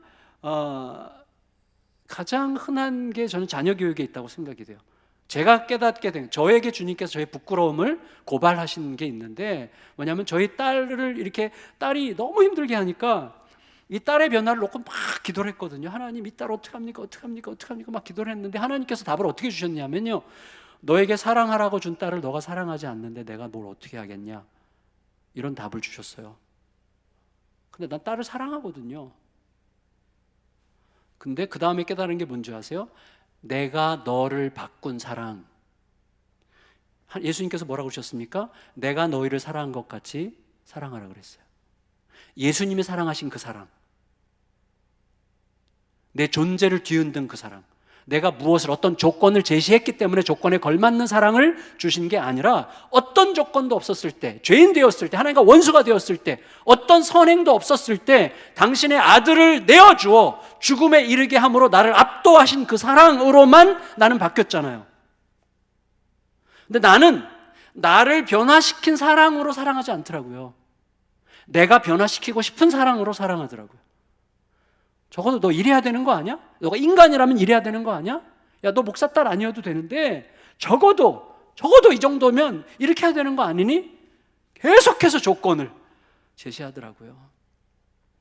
흔한 게 저는 자녀 교육에 있다고 생각이 돼요. 제가 깨닫게 된, 저에게 주님께서 저의 부끄러움을 고발하신 게 있는데, 뭐냐면 저희 딸을 이렇게, 딸이 너무 힘들게 하니까 이 딸의 변화를 놓고 막 기도를 했거든요. 하나님, 이 딸 어떡합니까? 어떡합니까? 어떡합니까? 막 기도를 했는데 하나님께서 답을 어떻게 주셨냐면요, 너에게 사랑하라고 준 딸을 너가 사랑하지 않는데 내가 뭘 어떻게 하겠냐, 이런 답을 주셨어요. 근데 난 딸을 사랑하거든요. 근데 그 다음에 깨달은 게 뭔지 아세요? 내가 너를 바꾼 사랑. 예수님께서 뭐라고 그러셨습니까? 내가 너희를 사랑한 것 같이 사랑하라 그랬어요. 예수님이 사랑하신 그 사랑, 내 존재를 뒤흔든 그 사랑, 내가 무엇을, 어떤 조건을 제시했기 때문에 조건에 걸맞는 사랑을 주신 게 아니라 어떤 조건도 없었을 때, 죄인 되었을 때, 하나님과 원수가 되었을 때, 어떤 선행도 없었을 때 당신의 아들을 내어주어 죽음에 이르게 함으로 나를 압도하신 그 사랑으로만 나는 바뀌었잖아요. 근데 나는 나를 변화시킨 사랑으로 사랑하지 않더라고요. 내가 변화시키고 싶은 사랑으로 사랑하더라고요. 적어도 너 이래야 되는 거 아니야? 너가 인간이라면 이래야 되는 거 아니야? 야, 너 목사 딸 아니어도 되는데 적어도 이 정도면 이렇게 해야 되는 거 아니니? 계속해서 조건을 제시하더라고요.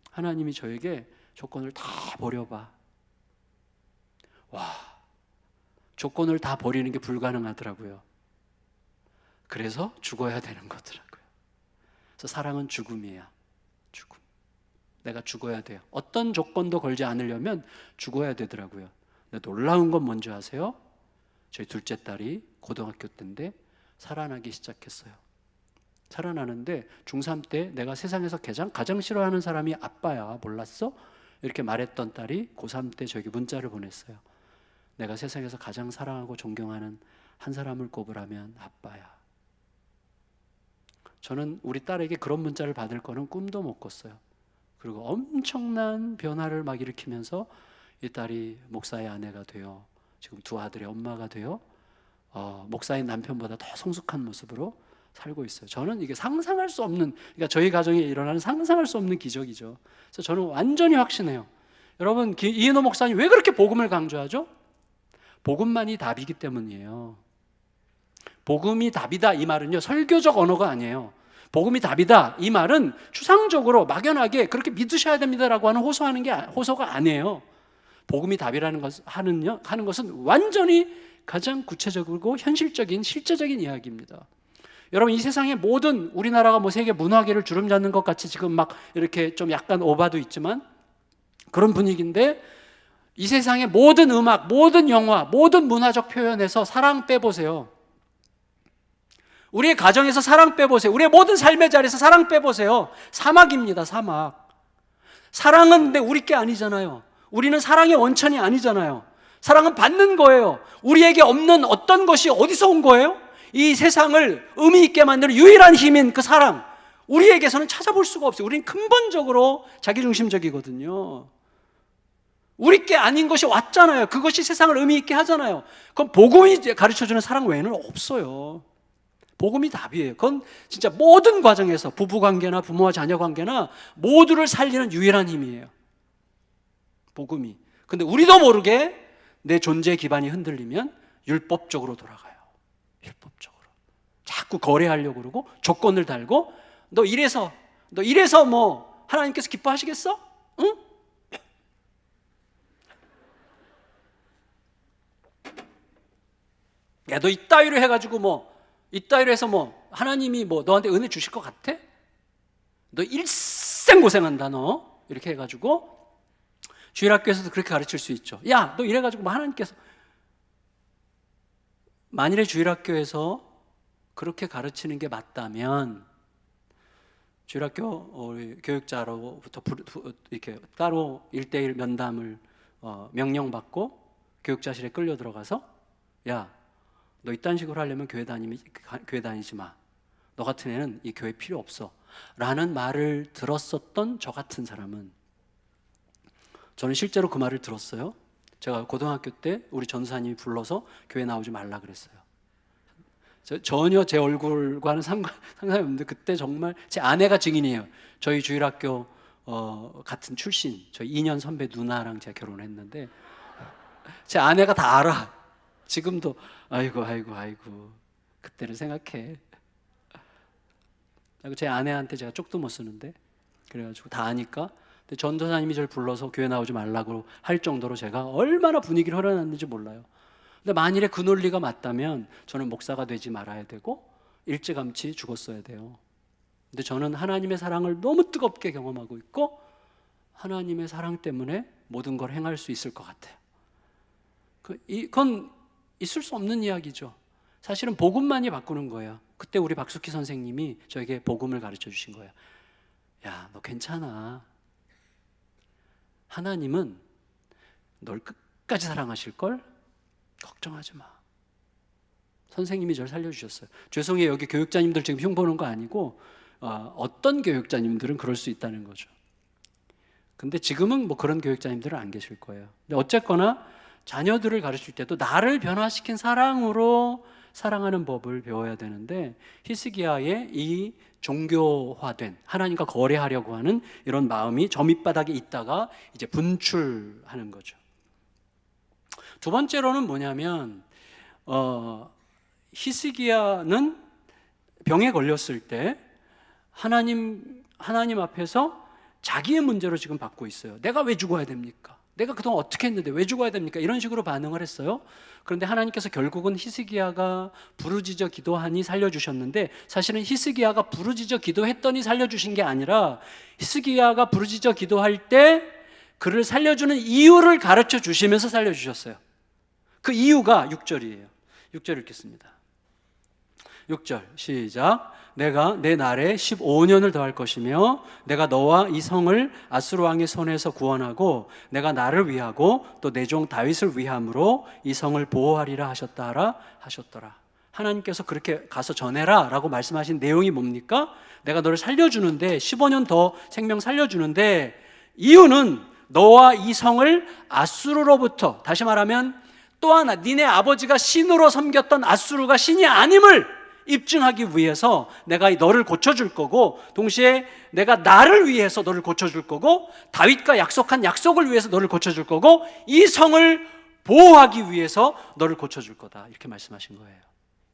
하나님이 저에게 조건을 다 버려봐. 와, 조건을 다 버리는 게 불가능하더라고요. 그래서 죽어야 되는 거더라고요. 그래서 사랑은 죽음이야. 죽음. 내가 죽어야 돼요. 어떤 조건도 걸지 않으려면 죽어야 되더라고요. 근데 놀라운 건 뭔지 아세요? 저희 둘째 딸이 고등학교 때인데 살아나기 시작했어요. 살아나는데 중3 때 내가 세상에서 가장 싫어하는 사람이 아빠야. 몰랐어? 이렇게 말했던 딸이 고3 때 저에게 문자를 보냈어요. 내가 세상에서 가장 사랑하고 존경하는 한 사람을 꼽으라면 아빠야. 저는 우리 딸에게 그런 문자를 받을 거는 꿈도 못 꿨어요. 그리고 엄청난 변화를 막 일으키면서 이 딸이 목사의 아내가 되어 지금 두 아들의 엄마가 되어 목사인 남편보다 더 성숙한 모습으로 살고 있어요. 저는 이게 상상할 수 없는, 그러니까 저희 가정에 일어나는 상상할 수 없는 기적이죠. 그래서 저는 완전히 확신해요. 여러분, 이인호 목사님 왜 그렇게 복음을 강조하죠? 복음만이 답이기 때문이에요. 복음이 답이다 이 말은요, 설교적 언어가 아니에요. 복음이 답이다 이 말은 추상적으로 막연하게 그렇게 믿으셔야 됩니다라고 하는 호소가 아니에요. 복음이 답이라는 하는 것은 완전히 가장 구체적이고 현실적인 실제적인 이야기입니다. 여러분, 이 세상의 모든, 우리나라가 뭐 세계 문화계를 주름잡는 것 같이 지금 막 이렇게 좀 약간 오바도 있지만 그런 분위기인데, 이 세상의 모든 음악, 모든 영화, 모든 문화적 표현에서 사랑 빼보세요. 우리의 가정에서 사랑 빼보세요. 우리의 모든 삶의 자리에서 사랑 빼보세요. 사막입니다. 사막. 사랑은 근데 우리 게 아니잖아요. 우리는 사랑의 원천이 아니잖아요. 사랑은 받는 거예요. 우리에게 없는 어떤 것이 어디서 온 거예요? 이 세상을 의미 있게 만드는 유일한 힘인 그 사랑, 우리에게서는 찾아볼 수가 없어요. 우리는 근본적으로 자기중심적이거든요. 우리 게 아닌 것이 왔잖아요. 그것이 세상을 의미 있게 하잖아요. 그럼 복음이 가르쳐주는 사랑 외에는 없어요. 복음이 답이에요. 그건 진짜 모든 과정에서 부부관계나 부모와 자녀관계나 모두를 살리는 유일한 힘이에요. 복음이. 근데 우리도 모르게 내 존재 기반이 흔들리면 율법적으로 돌아가요. 율법적으로. 자꾸 거래하려고 그러고 조건을 달고 너 이래서 뭐 하나님께서 기뻐하시겠어? 응? 야, 너 이따위로 해가지고 이따위로 해서 하나님이 너한테 은혜 주실 것 같아? 너 일생 고생한다 너. 이렇게 해가지고 주일학교에서도 그렇게 가르칠 수 있죠. 야, 너 이래가지고 하나님께서, 만일에 주일학교에서 그렇게 가르치는 게 맞다면 주일학교 우리 교육자로부터 이렇게 따로 1대1 면담을 명령받고 교육자실에 끌려 들어가서, 야, 너 이딴 식으로 하려면 교회 다니지 마. 너 같은 애는 이 교회 필요 없어. 라는 말을 들었었던 저 같은 사람은, 저는 실제로 그 말을 들었어요. 제가 고등학교 때 우리 전사님이 불러서 교회 나오지 말라 그랬어요. 전혀 제 얼굴과는 상관이 없는데 그때 정말 제 아내가 증인이에요. 저희 주일학교 같은 출신, 저희 2년 선배 누나랑 제가 결혼했는데 제 아내가 다 알아. 지금도 아이고 그때를 생각해. 제 아내한테 제가 쪽도 못 쓰는데 그래가지고 다 아니까. 근데 전도사님이 저를 불러서 교회 나오지 말라고 할 정도로 제가 얼마나 분위기를 흘러놨는지 몰라요. 근데 만일에 그 논리가 맞다면 저는 목사가 되지 말아야 되고 일찌감치 죽었어야 돼요. 근데 저는 하나님의 사랑을 너무 뜨겁게 경험하고 있고 하나님의 사랑 때문에 모든 걸 행할 수 있을 것 같아요. 그건 있을 수 없는 이야기죠. 사실은 복음만이 바꾸는 거예요. 그때 우리 박숙희 선생님이 저에게 복음을 가르쳐 주신 거예요. 야, 너 괜찮아. 하나님은 널 끝까지 사랑하실걸? 걱정하지 마. 선생님이 저를 살려주셨어요. 죄송해요. 여기 교육자님들 지금 흉보는 거 아니고 어떤 교육자님들은 그럴 수 있다는 거죠. 근데 지금은 그런 교육자님들은 안 계실 거예요. 근데 어쨌거나 자녀들을 가르칠 때도 나를 변화시킨 사랑으로 사랑하는 법을 배워야 되는데, 히스기야의 이 종교화된 하나님과 거래하려고 하는 이런 마음이 저 밑바닥에 있다가 이제 분출하는 거죠. 두 번째로는 뭐냐면 히스기야는 병에 걸렸을 때 하나님 앞에서 자기의 문제로 지금 받고 있어요. 내가 왜 죽어야 됩니까? 내가 그동안 어떻게 했는데 왜 죽어야 됩니까? 이런 식으로 반응을 했어요. 그런데 하나님께서 결국은 히스기야가 부르짖어 기도하니 살려주셨는데, 사실은 히스기야가 부르짖어 기도했더니 살려주신 게 아니라 히스기야가 부르짖어 기도할 때 그를 살려주는 이유를 가르쳐 주시면서 살려주셨어요. 그 이유가 6절이에요. 6절 읽겠습니다. 6절 시작. 내가 내 날에 15년을 더할 것이며 내가 너와 이 성을 아수르 왕의 손에서 구원하고 내가 나를 위하고 또 내 종 다윗을 위함으로 이 성을 보호하리라 하셨더라. 하나님께서 그렇게 가서 전해라 라고 말씀하신 내용이 뭡니까? 내가 너를 살려주는데 15년 더 생명 살려주는데 이유는 너와 이 성을 아수르로부터, 다시 말하면 또 하나 니네 아버지가 신으로 섬겼던 아수르가 신이 아님을 입증하기 위해서 내가 너를 고쳐줄 거고, 동시에 내가 나를 위해서 너를 고쳐줄 거고, 다윗과 약속한 약속을 위해서 너를 고쳐줄 거고, 이 성을 보호하기 위해서 너를 고쳐줄 거다, 이렇게 말씀하신 거예요.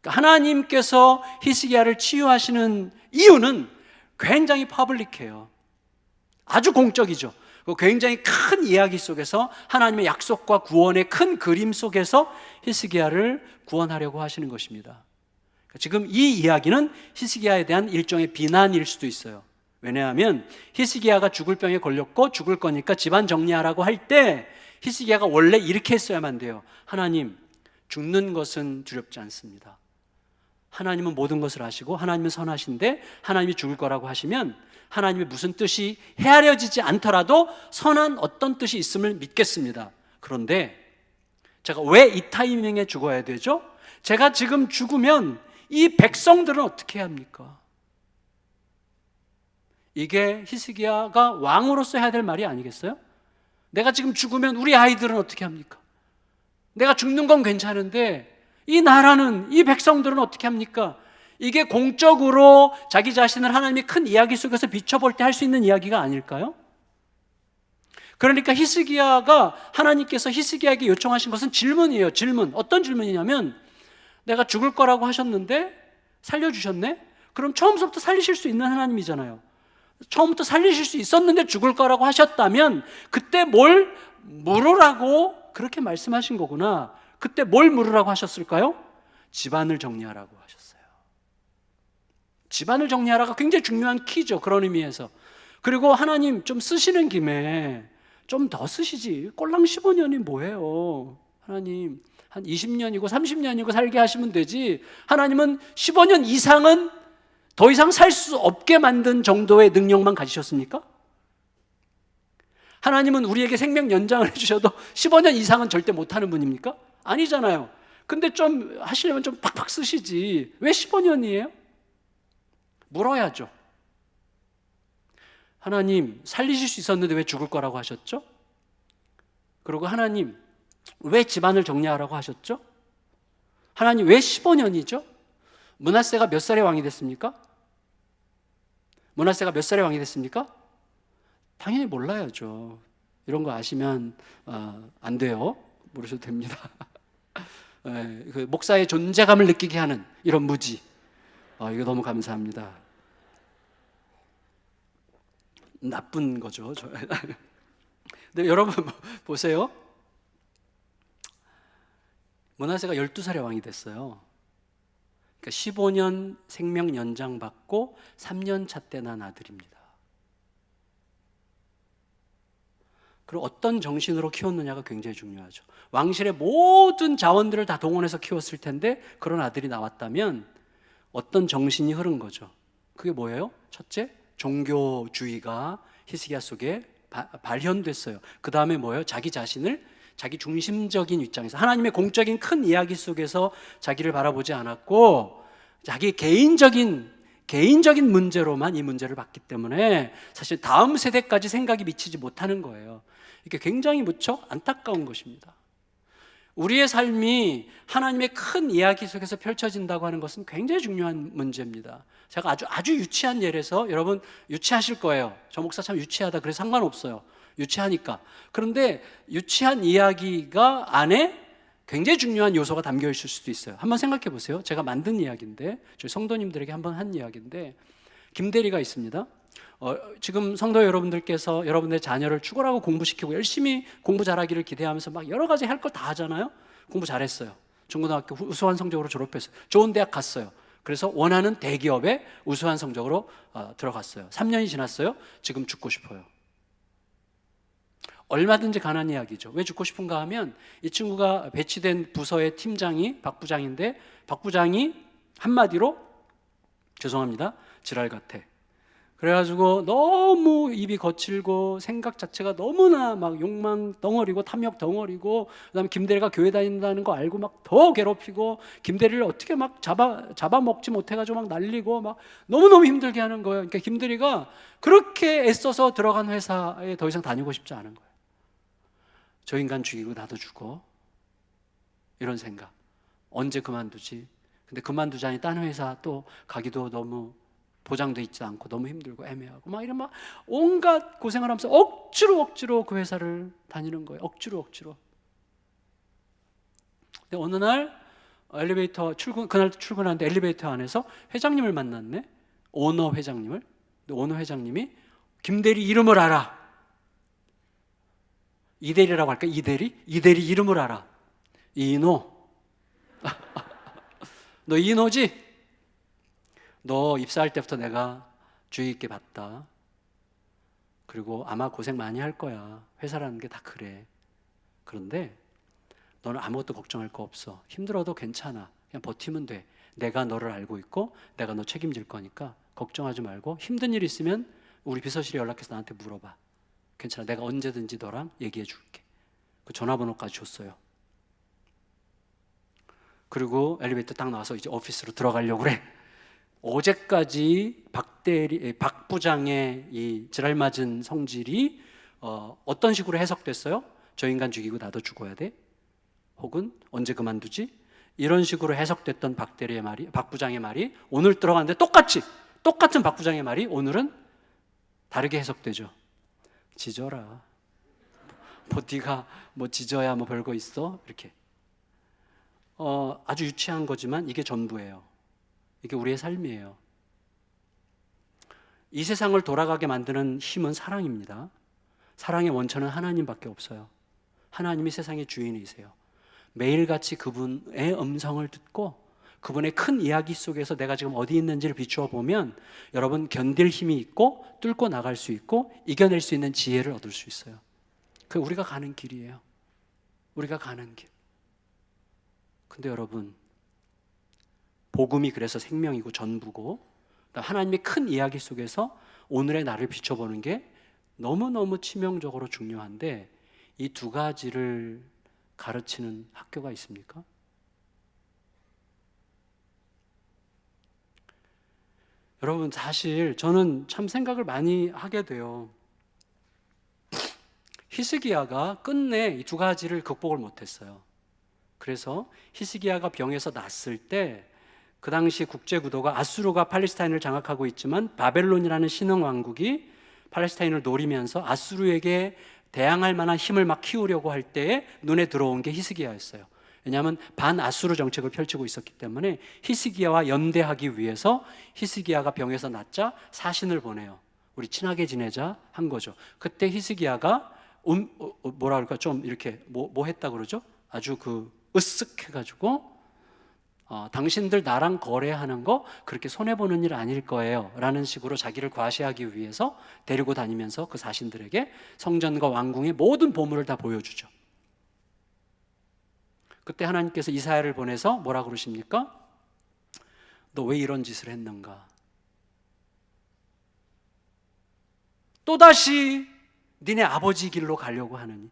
그러니까 하나님께서 히스기야를 치유하시는 이유는 굉장히 퍼블릭해요. 아주 공적이죠. 굉장히 큰 이야기 속에서 하나님의 약속과 구원의 큰 그림 속에서 히스기야를 구원하려고 하시는 것입니다. 지금 이 이야기는 히스기야에 대한 일종의 비난일 수도 있어요. 왜냐하면 히스기야가 죽을 병에 걸렸고 죽을 거니까 집안 정리하라고 할 때 히스기야가 원래 이렇게 했어야만 돼요. 하나님, 죽는 것은 두렵지 않습니다. 하나님은 모든 것을 아시고 하나님은 선하신데 하나님이 죽을 거라고 하시면 하나님의 무슨 뜻이 헤아려지지 않더라도 선한 어떤 뜻이 있음을 믿겠습니다. 그런데 제가 왜 이 타이밍에 죽어야 되죠? 제가 지금 죽으면 이 백성들은 어떻게 해야 합니까? 이게 히스기야가 왕으로서 해야 될 말이 아니겠어요? 내가 지금 죽으면 우리 아이들은 어떻게 합니까? 내가 죽는 건 괜찮은데 이 나라는, 이 백성들은 어떻게 합니까? 이게 공적으로 자기 자신을 하나님의 큰 이야기 속에서 비춰볼 때 할 수 있는 이야기가 아닐까요? 그러니까 히스기야가, 하나님께서 히스기야에게 요청하신 것은 질문이에요. 질문. 어떤 질문이냐면, 내가 죽을 거라고 하셨는데 살려주셨네? 그럼 처음부터 살리실 수 있는 하나님이잖아요. 처음부터 살리실 수 있었는데 죽을 거라고 하셨다면 그때 뭘 물으라고 그렇게 말씀하신 거구나. 그때 뭘 물으라고 하셨을까요? 집안을 정리하라고 하셨어요. 집안을 정리하라가 굉장히 중요한 키죠. 그런 의미에서. 그리고 하나님 좀 쓰시는 김에 좀 더 쓰시지. 꼴랑 15년이 뭐예요? 하나님 한 20년이고 30년이고 살게 하시면 되지. 하나님은 15년 이상은 더 이상 살 수 없게 만든 정도의 능력만 가지셨습니까? 하나님은 우리에게 생명 연장을 해주셔도 15년 이상은 절대 못하는 분입니까? 아니잖아요. 근데 좀 하시려면 좀 팍팍 쓰시지. 왜 15년이에요? 물어야죠. 하나님 살리실 수 있었는데 왜 죽을 거라고 하셨죠? 그리고 하나님 왜 집안을 정리하라고 하셨죠? 하나님 왜 15년이죠? 므낫세가 몇 살에 왕이 됐습니까? 므낫세가 몇 살에 왕이 됐습니까? 당연히 몰라야죠. 이런 거 아시면 안 돼요. 모르셔도 됩니다. 그 목사의 존재감을 느끼게 하는 이런 무지, 이거 너무 감사합니다. 나쁜 거죠. 근데 여러분 보세요. 므낫세가 12살에 왕이 됐어요. 그러니까 15년 생명 연장 받고 3년 차 때 난 아들입니다. 그리고 어떤 정신으로 키웠느냐가 굉장히 중요하죠. 왕실의 모든 자원들을 다 동원해서 키웠을 텐데 그런 아들이 나왔다면 어떤 정신이 흐른 거죠. 그게 뭐예요? 첫째, 종교주의가 히스기야 속에 발현됐어요. 그 다음에 뭐예요? 자기 자신을 자기 중심적인 입장에서 하나님의 공적인 큰 이야기 속에서 자기를 바라보지 않았고 자기 개인적인 문제로만 이 문제를 봤기 때문에 사실 다음 세대까지 생각이 미치지 못하는 거예요. 이게 굉장히 무척 안타까운 것입니다. 우리의 삶이 하나님의 큰 이야기 속에서 펼쳐진다고 하는 것은 굉장히 중요한 문제입니다. 제가 아주 유치한 예라서 여러분 유치하실 거예요. 저 목사 참 유치하다 그래서 상관없어요. 유치하니까. 그런데 유치한 이야기가 안에 굉장히 중요한 요소가 담겨 있을 수도 있어요. 한번 생각해 보세요. 제가 만든 이야기인데, 저희 성도님들에게 한번 한 이야기인데, 김대리가 있습니다. 지금 성도 여러분들께서 여러분의 자녀를 축구하고 공부시키고 열심히 공부 잘하기를 기대하면서 막 여러 가지 할 걸 다 하잖아요. 공부 잘했어요. 중고등학교 우수한 성적으로 졸업했어요. 좋은 대학 갔어요. 그래서 원하는 대기업에 우수한 성적으로 들어갔어요. 3년이 지났어요. 지금 죽고 싶어요. 얼마든지 가난 이야기죠. 왜 죽고 싶은가 하면 이 친구가 배치된 부서의 팀장이 박 부장인데 박 부장이 한마디로 죄송합니다. 지랄 같아. 그래가지고 너무 입이 거칠고 생각 자체가 너무나 막 욕망 덩어리고 탐욕 덩어리고, 그다음에 김대리가 교회 다닌다는 거 알고 막 더 괴롭히고, 김대리를 어떻게 막 잡아먹지 못해가지고 막 날리고 막 너무너무 힘들게 하는 거예요. 그러니까 김대리가 그렇게 애써서 들어간 회사에 더 이상 다니고 싶지 않은 거예요. 저 인간 죽이고 나도 죽어, 이런 생각. 언제 그만두지? 근데 그만두자니 딴 회사 또 가기도 너무 보장돼 있지 않고 너무 힘들고 애매하고 막 이런 막 온갖 고생을 하면서 억지로 그 회사를 다니는 거예요. 억지로. 근데 어느 날 엘리베이터 그날 출근하는데 엘리베이터 안에서 회장님을 만났네. 오너 회장님을. 근데 오너 회장님이 김대리 이름을 알아. 이대리라고 할까? 이대리 이름을 알아. 이노. 너 이노지? 너 입사할 때부터 내가 주의 있게 봤다. 그리고 아마 고생 많이 할 거야. 회사라는 게 다 그래. 그런데 너는 아무것도 걱정할 거 없어. 힘들어도 괜찮아. 그냥 버티면 돼. 내가 너를 알고 있고 내가 너 책임질 거니까 걱정하지 말고, 힘든 일 있으면 우리 비서실에 연락해서 나한테 물어봐. 괜찮아. 내가 언제든지 너랑 얘기해 줄게. 그 전화번호까지 줬어요. 그리고 엘리베이터 딱 나와서 이제 오피스로 들어가려고 그래. 어제까지 박 부장의 이 지랄맞은 성질이 어떤 식으로 해석됐어요? 저 인간 죽이고 나도 죽어야 돼? 혹은 언제 그만두지? 이런 식으로 해석됐던 박 부장의 말이 오늘 들어갔는데 똑같은 박 부장의 말이 오늘은 다르게 해석되죠. 지져라. 뭐 네가 뭐 지져야 뭐 별거 있어? 이렇게. 아주 유치한 거지만 이게 전부예요. 이게 우리의 삶이에요. 이 세상을 돌아가게 만드는 힘은 사랑입니다. 사랑의 원천은 하나님밖에 없어요. 하나님이 세상의 주인이세요. 매일같이 그분의 음성을 듣고 그분의 큰 이야기 속에서 내가 지금 어디 있는지를 비추어 보면 여러분 견딜 힘이 있고 뚫고 나갈 수 있고 이겨낼 수 있는 지혜를 얻을 수 있어요. 그게 우리가 가는 길이에요. 우리가 가는 길. 근데 여러분, 복음이 그래서 생명이고 전부고, 하나님의 큰 이야기 속에서 오늘의 나를 비춰보는 게 너무너무 치명적으로 중요한데, 이 두 가지를 가르치는 학교가 있습니까? 여러분, 사실 저는 참 생각을 많이 하게 돼요. 히스기야가 끝내 이 두 가지를 극복을 못했어요. 그래서 히스기야가 병에서 낫을 때 그 당시 국제 구도가 아수르가 팔레스타인을 장악하고 있지만 바벨론이라는 신흥 왕국이 팔레스타인을 노리면서 아수르에게 대항할 만한 힘을 막 키우려고 할 때에 눈에 들어온 게 히스기야였어요. 왜냐하면 반아수르 정책을 펼치고 있었기 때문에 히스기야와 연대하기 위해서 히스기야가 병에서 낫자 사신을 보내요. 우리 친하게 지내자 한 거죠. 그때 히스기야가 뭐라 그럴까, 좀 이렇게 뭐 했다 그러죠? 아주 으쓱 해가지고 당신들 나랑 거래하는 거 그렇게 손해보는 일 아닐 거예요 라는 식으로 자기를 과시하기 위해서 데리고 다니면서 그 사신들에게 성전과 왕궁의 모든 보물을 다 보여주죠. 그때 하나님께서 이사야를 보내서 뭐라 그러십니까? 너 왜 이런 짓을 했는가? 또다시 니네 아버지 길로 가려고 하니?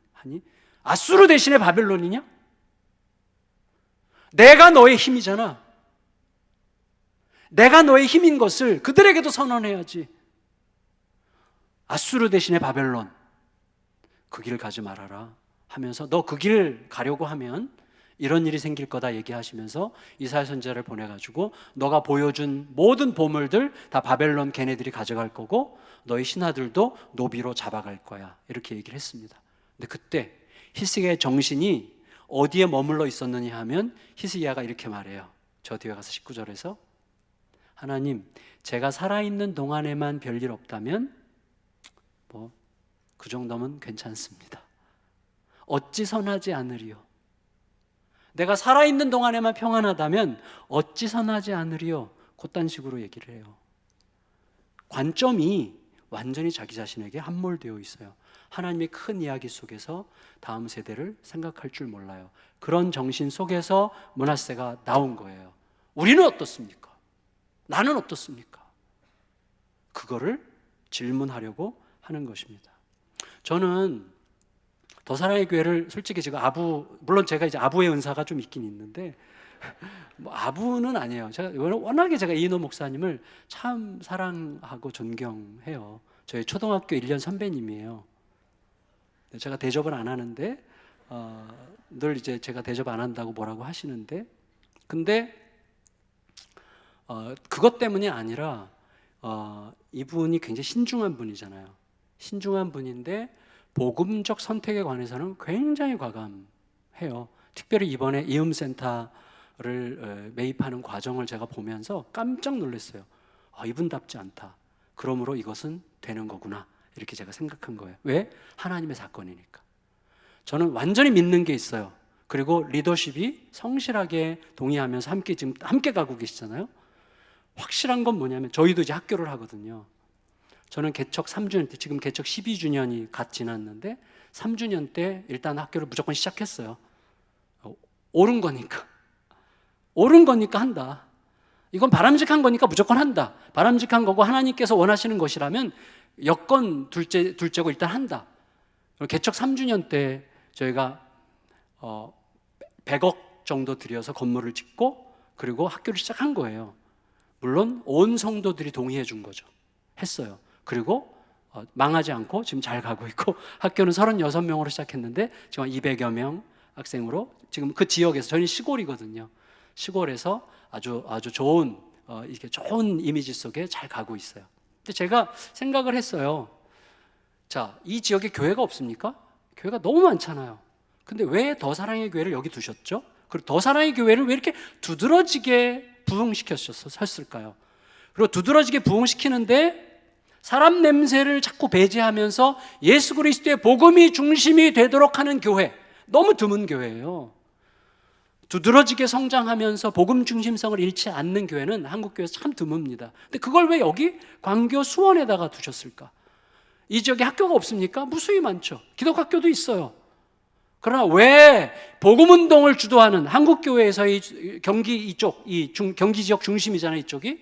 아수르 대신에 바벨론이냐? 내가 너의 힘이잖아. 내가 너의 힘인 것을 그들에게도 선언해야지. 아수르 대신에 바벨론, 그 길 가지 말아라 하면서 너 그 길 가려고 하면 이런 일이 생길 거다 얘기하시면서 이사야 선지자를 보내가지고 너가 보여준 모든 보물들 다 바벨론 걔네들이 가져갈 거고 너희 신하들도 노비로 잡아갈 거야, 이렇게 얘기를 했습니다. 근데 그때 히스기야의 정신이 어디에 머물러 있었느냐 하면 히스기야가 이렇게 말해요. 저 뒤에 가서 19절에서 하나님, 제가 살아있는 동안에만 별일 없다면 뭐 그 정도면 괜찮습니다. 어찌 선하지 않으리요? 내가 살아있는 동안에만 평안하다면 어찌 선하지 않으리요? 그딴 식으로 얘기를 해요. 관점이 완전히 자기 자신에게 함몰되어 있어요. 하나님의 큰 이야기 속에서 다음 세대를 생각할 줄 몰라요. 그런 정신 속에서 므낫세가 나온 거예요. 우리는 어떻습니까? 나는 어떻습니까? 그거를 질문하려고 하는 것입니다. 저는 더 사랑의 교회를 솔직히 지금 물론 제가 이제 아부의 은사가 좀 있긴 있는데 뭐 아부는 아니에요. 워낙에 제가 이인호 목사님을 참 사랑하고 존경해요. 저희 초등학교 1년 선배님이에요. 제가 대접을 안 하는데 늘 이제 제가 대접 안 한다고 뭐라고 하시는데, 근데 그것 때문이 아니라 이분이 굉장히 신중한 분이잖아요. 신중한 분인데 복음적 선택에 관해서는 굉장히 과감해요. 특별히 이번에 이음센터를 매입하는 과정을 제가 보면서 깜짝 놀랐어요. 이분답지 않다. 그러므로 이것은 되는 거구나. 이렇게 제가 생각한 거예요. 왜? 하나님의 사건이니까. 저는 완전히 믿는 게 있어요. 그리고 리더십이 성실하게 동의하면서 함께 가고 계시잖아요. 확실한 건 뭐냐면 저희도 이제 학교를 하거든요. 저는 개척 3주년 때, 지금 개척 12주년이 갓 지났는데 3주년 때 일단 학교를 무조건 시작했어요. 옳은 거니까 한다. 이건 바람직한 거니까 무조건 한다. 바람직한 거고 하나님께서 원하시는 것이라면 여건 둘째고 일단 한다. 개척 3주년 때 저희가 100억 정도 들여서 건물을 짓고 그리고 학교를 시작한 거예요. 물론 온 성도들이 동의해 준 거죠. 했어요. 그리고 망하지 않고 지금 잘 가고 있고 학교는 36명으로 시작했는데 지금 200여 명 학생으로 지금 그 지역에서, 저희는 시골이거든요. 시골에서 아주 좋은 이렇게 좋은 이미지 속에 잘 가고 있어요. 근데 제가 생각을 했어요. 자, 이 지역에 교회가 없습니까? 교회가 너무 많잖아요. 근데 왜 더 사랑의 교회를 여기 두셨죠? 그리고 더 사랑의 교회를 왜 이렇게 두드러지게 부흥시켰을까요? 그리고 두드러지게 부흥시키는데 사람 냄새를 자꾸 배제하면서 예수 그리스도의 복음이 중심이 되도록 하는 교회, 너무 드문 교회예요. 두드러지게 성장하면서 복음 중심성을 잃지 않는 교회는 한국 교회에서 참 드뭅니다. 근데 그걸 왜 여기 광교 수원에다가 두셨을까? 이 지역에 학교가 없습니까? 무수히 많죠. 기독학교도 있어요. 그러나 왜 복음운동을 주도하는 한국교회에서의 경기 이쪽, 경기 지역 중심이잖아요, 이쪽이.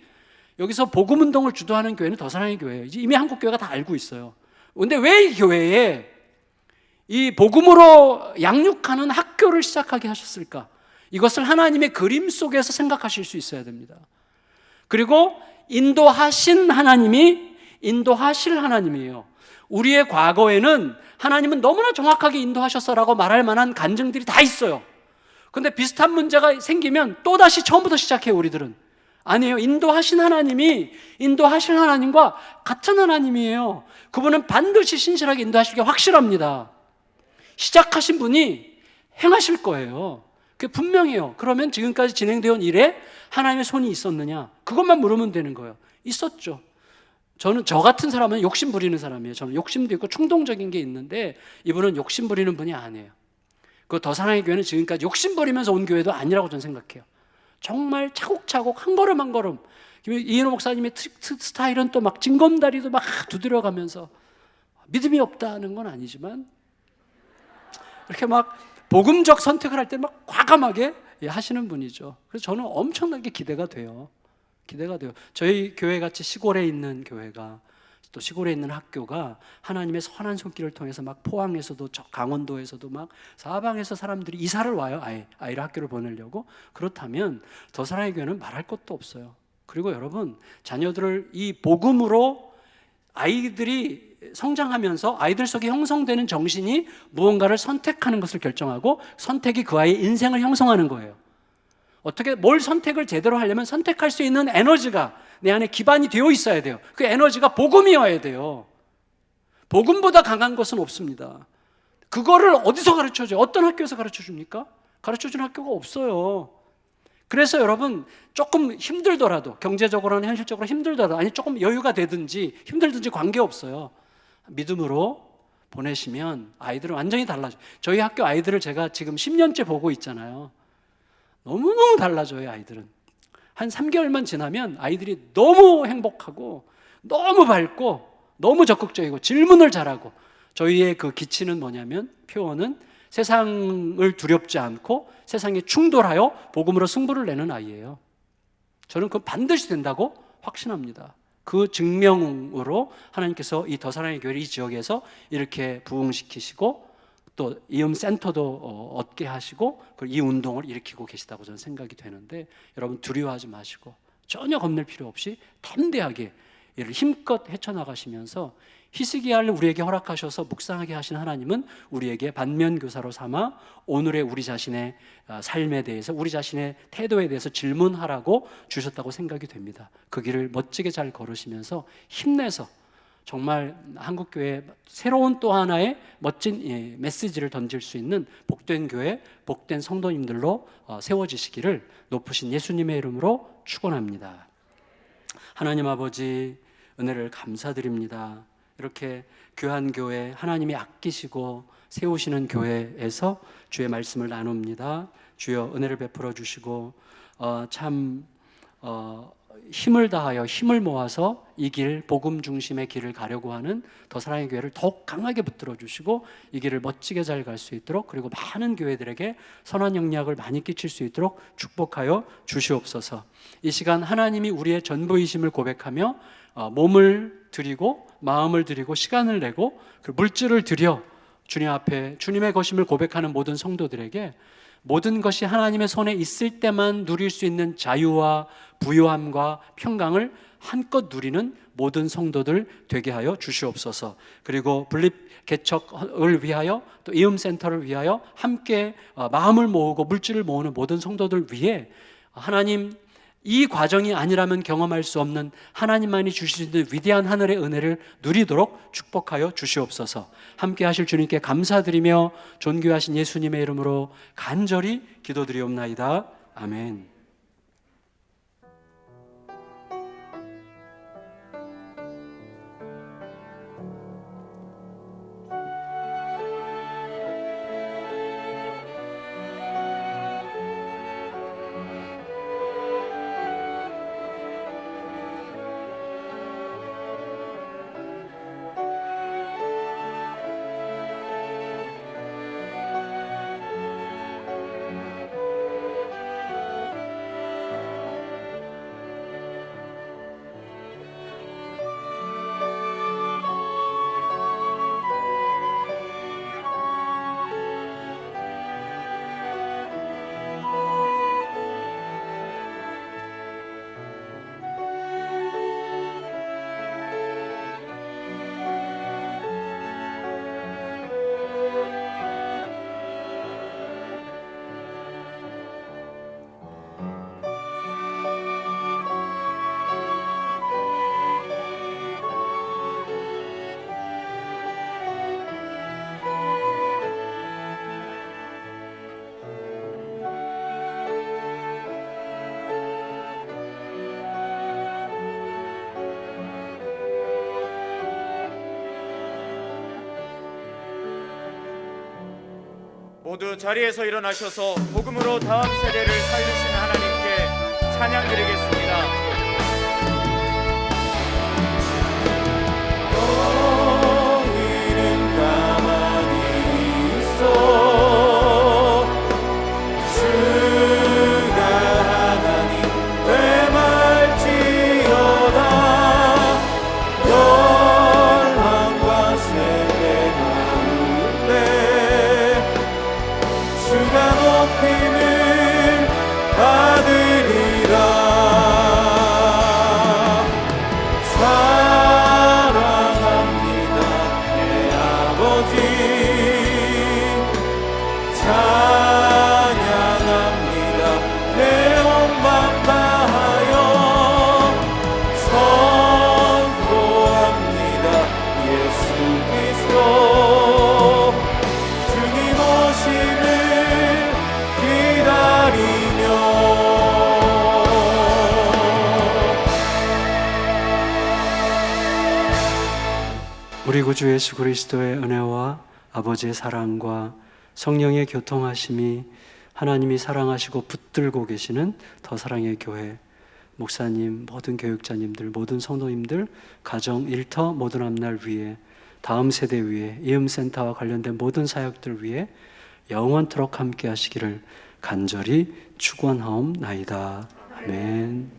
여기서 복음운동을 주도하는 교회는 더 사랑의 교회예요. 이미 한국교회가 다 알고 있어요. 그런데 왜 이 교회에 이 복음으로 양육하는 학교를 시작하게 하셨을까? 이것을 하나님의 그림 속에서 생각하실 수 있어야 됩니다. 그리고 인도하신 하나님이 인도하실 하나님이에요. 우리의 과거에는 하나님은 너무나 정확하게 인도하셨어라고 말할 만한 간증들이 다 있어요. 근데 비슷한 문제가 생기면 또다시 처음부터 시작해요, 우리들은. 아니에요. 인도하신 하나님이 인도하실 하나님과 같은 하나님이에요. 그분은 반드시 신실하게 인도하실 게 확실합니다. 시작하신 분이 행하실 거예요. 그게 분명해요. 그러면 지금까지 진행되어 온 일에 하나님의 손이 있었느냐? 그것만 물으면 되는 거예요. 있었죠. 저 같은 사람은 욕심 부리는 사람이에요. 저는 욕심도 있고 충동적인 게 있는데 이분은 욕심 부리는 분이 아니에요. 그 더 사랑의 교회는 지금까지 욕심 부리면서 온 교회도 아니라고 저는 생각해요. 정말 차곡차곡 한 걸음 한 걸음. 이인호 목사님의 스타일은 또 막 징검다리도 막 두드려가면서 믿음이 없다는 건 아니지만 이렇게 막 복음적 선택을 할 때 막 과감하게 하시는 분이죠. 그래서 저는 엄청나게 기대가 돼요. 저희 교회 같이 시골에 있는 교회가, 또 시골에 있는 학교가 하나님의 선한 손길을 통해서 막 포항에서도 강원도에서도 막 사방에서 사람들이 이사를 와요. 아이를 학교를 보내려고. 그렇다면 더 사랑의 교회는 말할 것도 없어요. 그리고 여러분, 자녀들을 이 복음으로 아이들이 성장하면서 아이들 속에 형성되는 정신이 무언가를 선택하는 것을 결정하고 선택이 그 아이의 인생을 형성하는 거예요. 어떻게 뭘 선택을 제대로 하려면 선택할 수 있는 에너지가 내 안에 기반이 되어 있어야 돼요. 그 에너지가 복음이어야 돼요. 복음보다 강한 것은 없습니다. 그거를 어디서 가르쳐줘요? 어떤 학교에서 가르쳐줍니까? 가르쳐주는 학교가 없어요. 그래서 여러분, 조금 힘들더라도, 경제적으로나 현실적으로 힘들더라도, 아니 조금 여유가 되든지 힘들든지 관계없어요. 믿음으로 보내시면 아이들은 완전히 달라져요. 저희 학교 아이들을 제가 지금 10년째 보고 있잖아요. 너무너무 달라져요, 아이들은. 한 3개월만 지나면 아이들이 너무 행복하고 너무 밝고 너무 적극적이고 질문을 잘하고, 저희의 그 기치는 뭐냐면, 표어는 세상을 두렵지 않고 세상에 충돌하여 복음으로 승부를 내는 아이예요. 저는 그건 반드시 된다고 확신합니다. 그 증명으로 하나님께서 이 더 사랑의 교회를 이 지역에서 이렇게 부흥시키시고 또 이음 센터도 얻게 하시고 이 운동을 일으키고 계시다고 저는 생각이 되는데, 여러분 두려워하지 마시고 전혀 겁낼 필요 없이 담대하게 이를 힘껏 헤쳐나가시면서 히스기야를 우리에게 허락하셔서 묵상하게 하신 하나님은 우리에게 반면교사로 삼아 오늘의 우리 자신의 삶에 대해서, 우리 자신의 태도에 대해서 질문하라고 주셨다고 생각이 됩니다. 그 길을 멋지게 잘 걸으시면서 힘내서 정말 한국교회 새로운 또 하나의 멋진 메시지를 던질 수 있는 복된 교회, 복된 성도님들로 세워지시기를 높으신 예수님의 이름으로 축원합니다. 하나님 아버지, 은혜를 감사드립니다. 이렇게 귀한 교회, 하나님이 아끼시고 세우시는 교회에서 주의 말씀을 나눕니다. 주여 은혜를 베풀어 주시고 힘을 다하여 힘을 모아서 이 길, 복음 중심의 길을 가려고 하는 더 사랑의 교회를 더욱 강하게 붙들어 주시고 이 길을 멋지게 잘 갈 수 있도록, 그리고 많은 교회들에게 선한 영향을 많이 끼칠 수 있도록 축복하여 주시옵소서. 이 시간 하나님이 우리의 전부이심을 고백하며 몸을 드리고 마음을 드리고 시간을 내고 물질을 드려 주님 앞에 주님의 것임을 고백하는 모든 성도들에게 모든 것이 하나님의 손에 있을 때만 누릴 수 있는 자유와 부요함과 평강을 한껏 누리는 모든 성도들 되게 하여 주시옵소서. 그리고 분립 개척을 위하여 또 이음센터를 위하여 함께 마음을 모으고 물질을 모으는 모든 성도들 위해 하나님, 이 과정이 아니라면 경험할 수 없는 하나님만이 주시는 위대한 하늘의 은혜를 누리도록 축복하여 주시옵소서. 함께 하실 주님께 감사드리며 존귀하신 예수님의 이름으로 간절히 기도드리옵나이다. 아멘. 모두 자리에서 일어나셔서 복음으로 다음 세대를 살리시는 하나님께 찬양 드리겠습니다. 너희는 가만히 있어 주가 하나님 되말지어다. 열방과 세대 가운데 주가 높임을 받으리라. 사랑합니다 내 아버지, 찬양합니다 내 온 맘 다하여, 선포합니다 예수 그리스도 주님 오심을 기다리며. 우리 구주 예수 그리스도의 은혜와 아버지의 사랑과 성령의 교통하심이, 하나님이 사랑하시고 붙들고 계시는 더 사랑의 교회 목사님, 모든 교육자님들, 모든 성도님들, 가정, 일터, 모든 앞날 위에, 다음 세대 위에, 이음센터와 관련된 모든 사역들 위에 영원토록 함께 하시기를 간절히 축원하옵나이다. 아멘.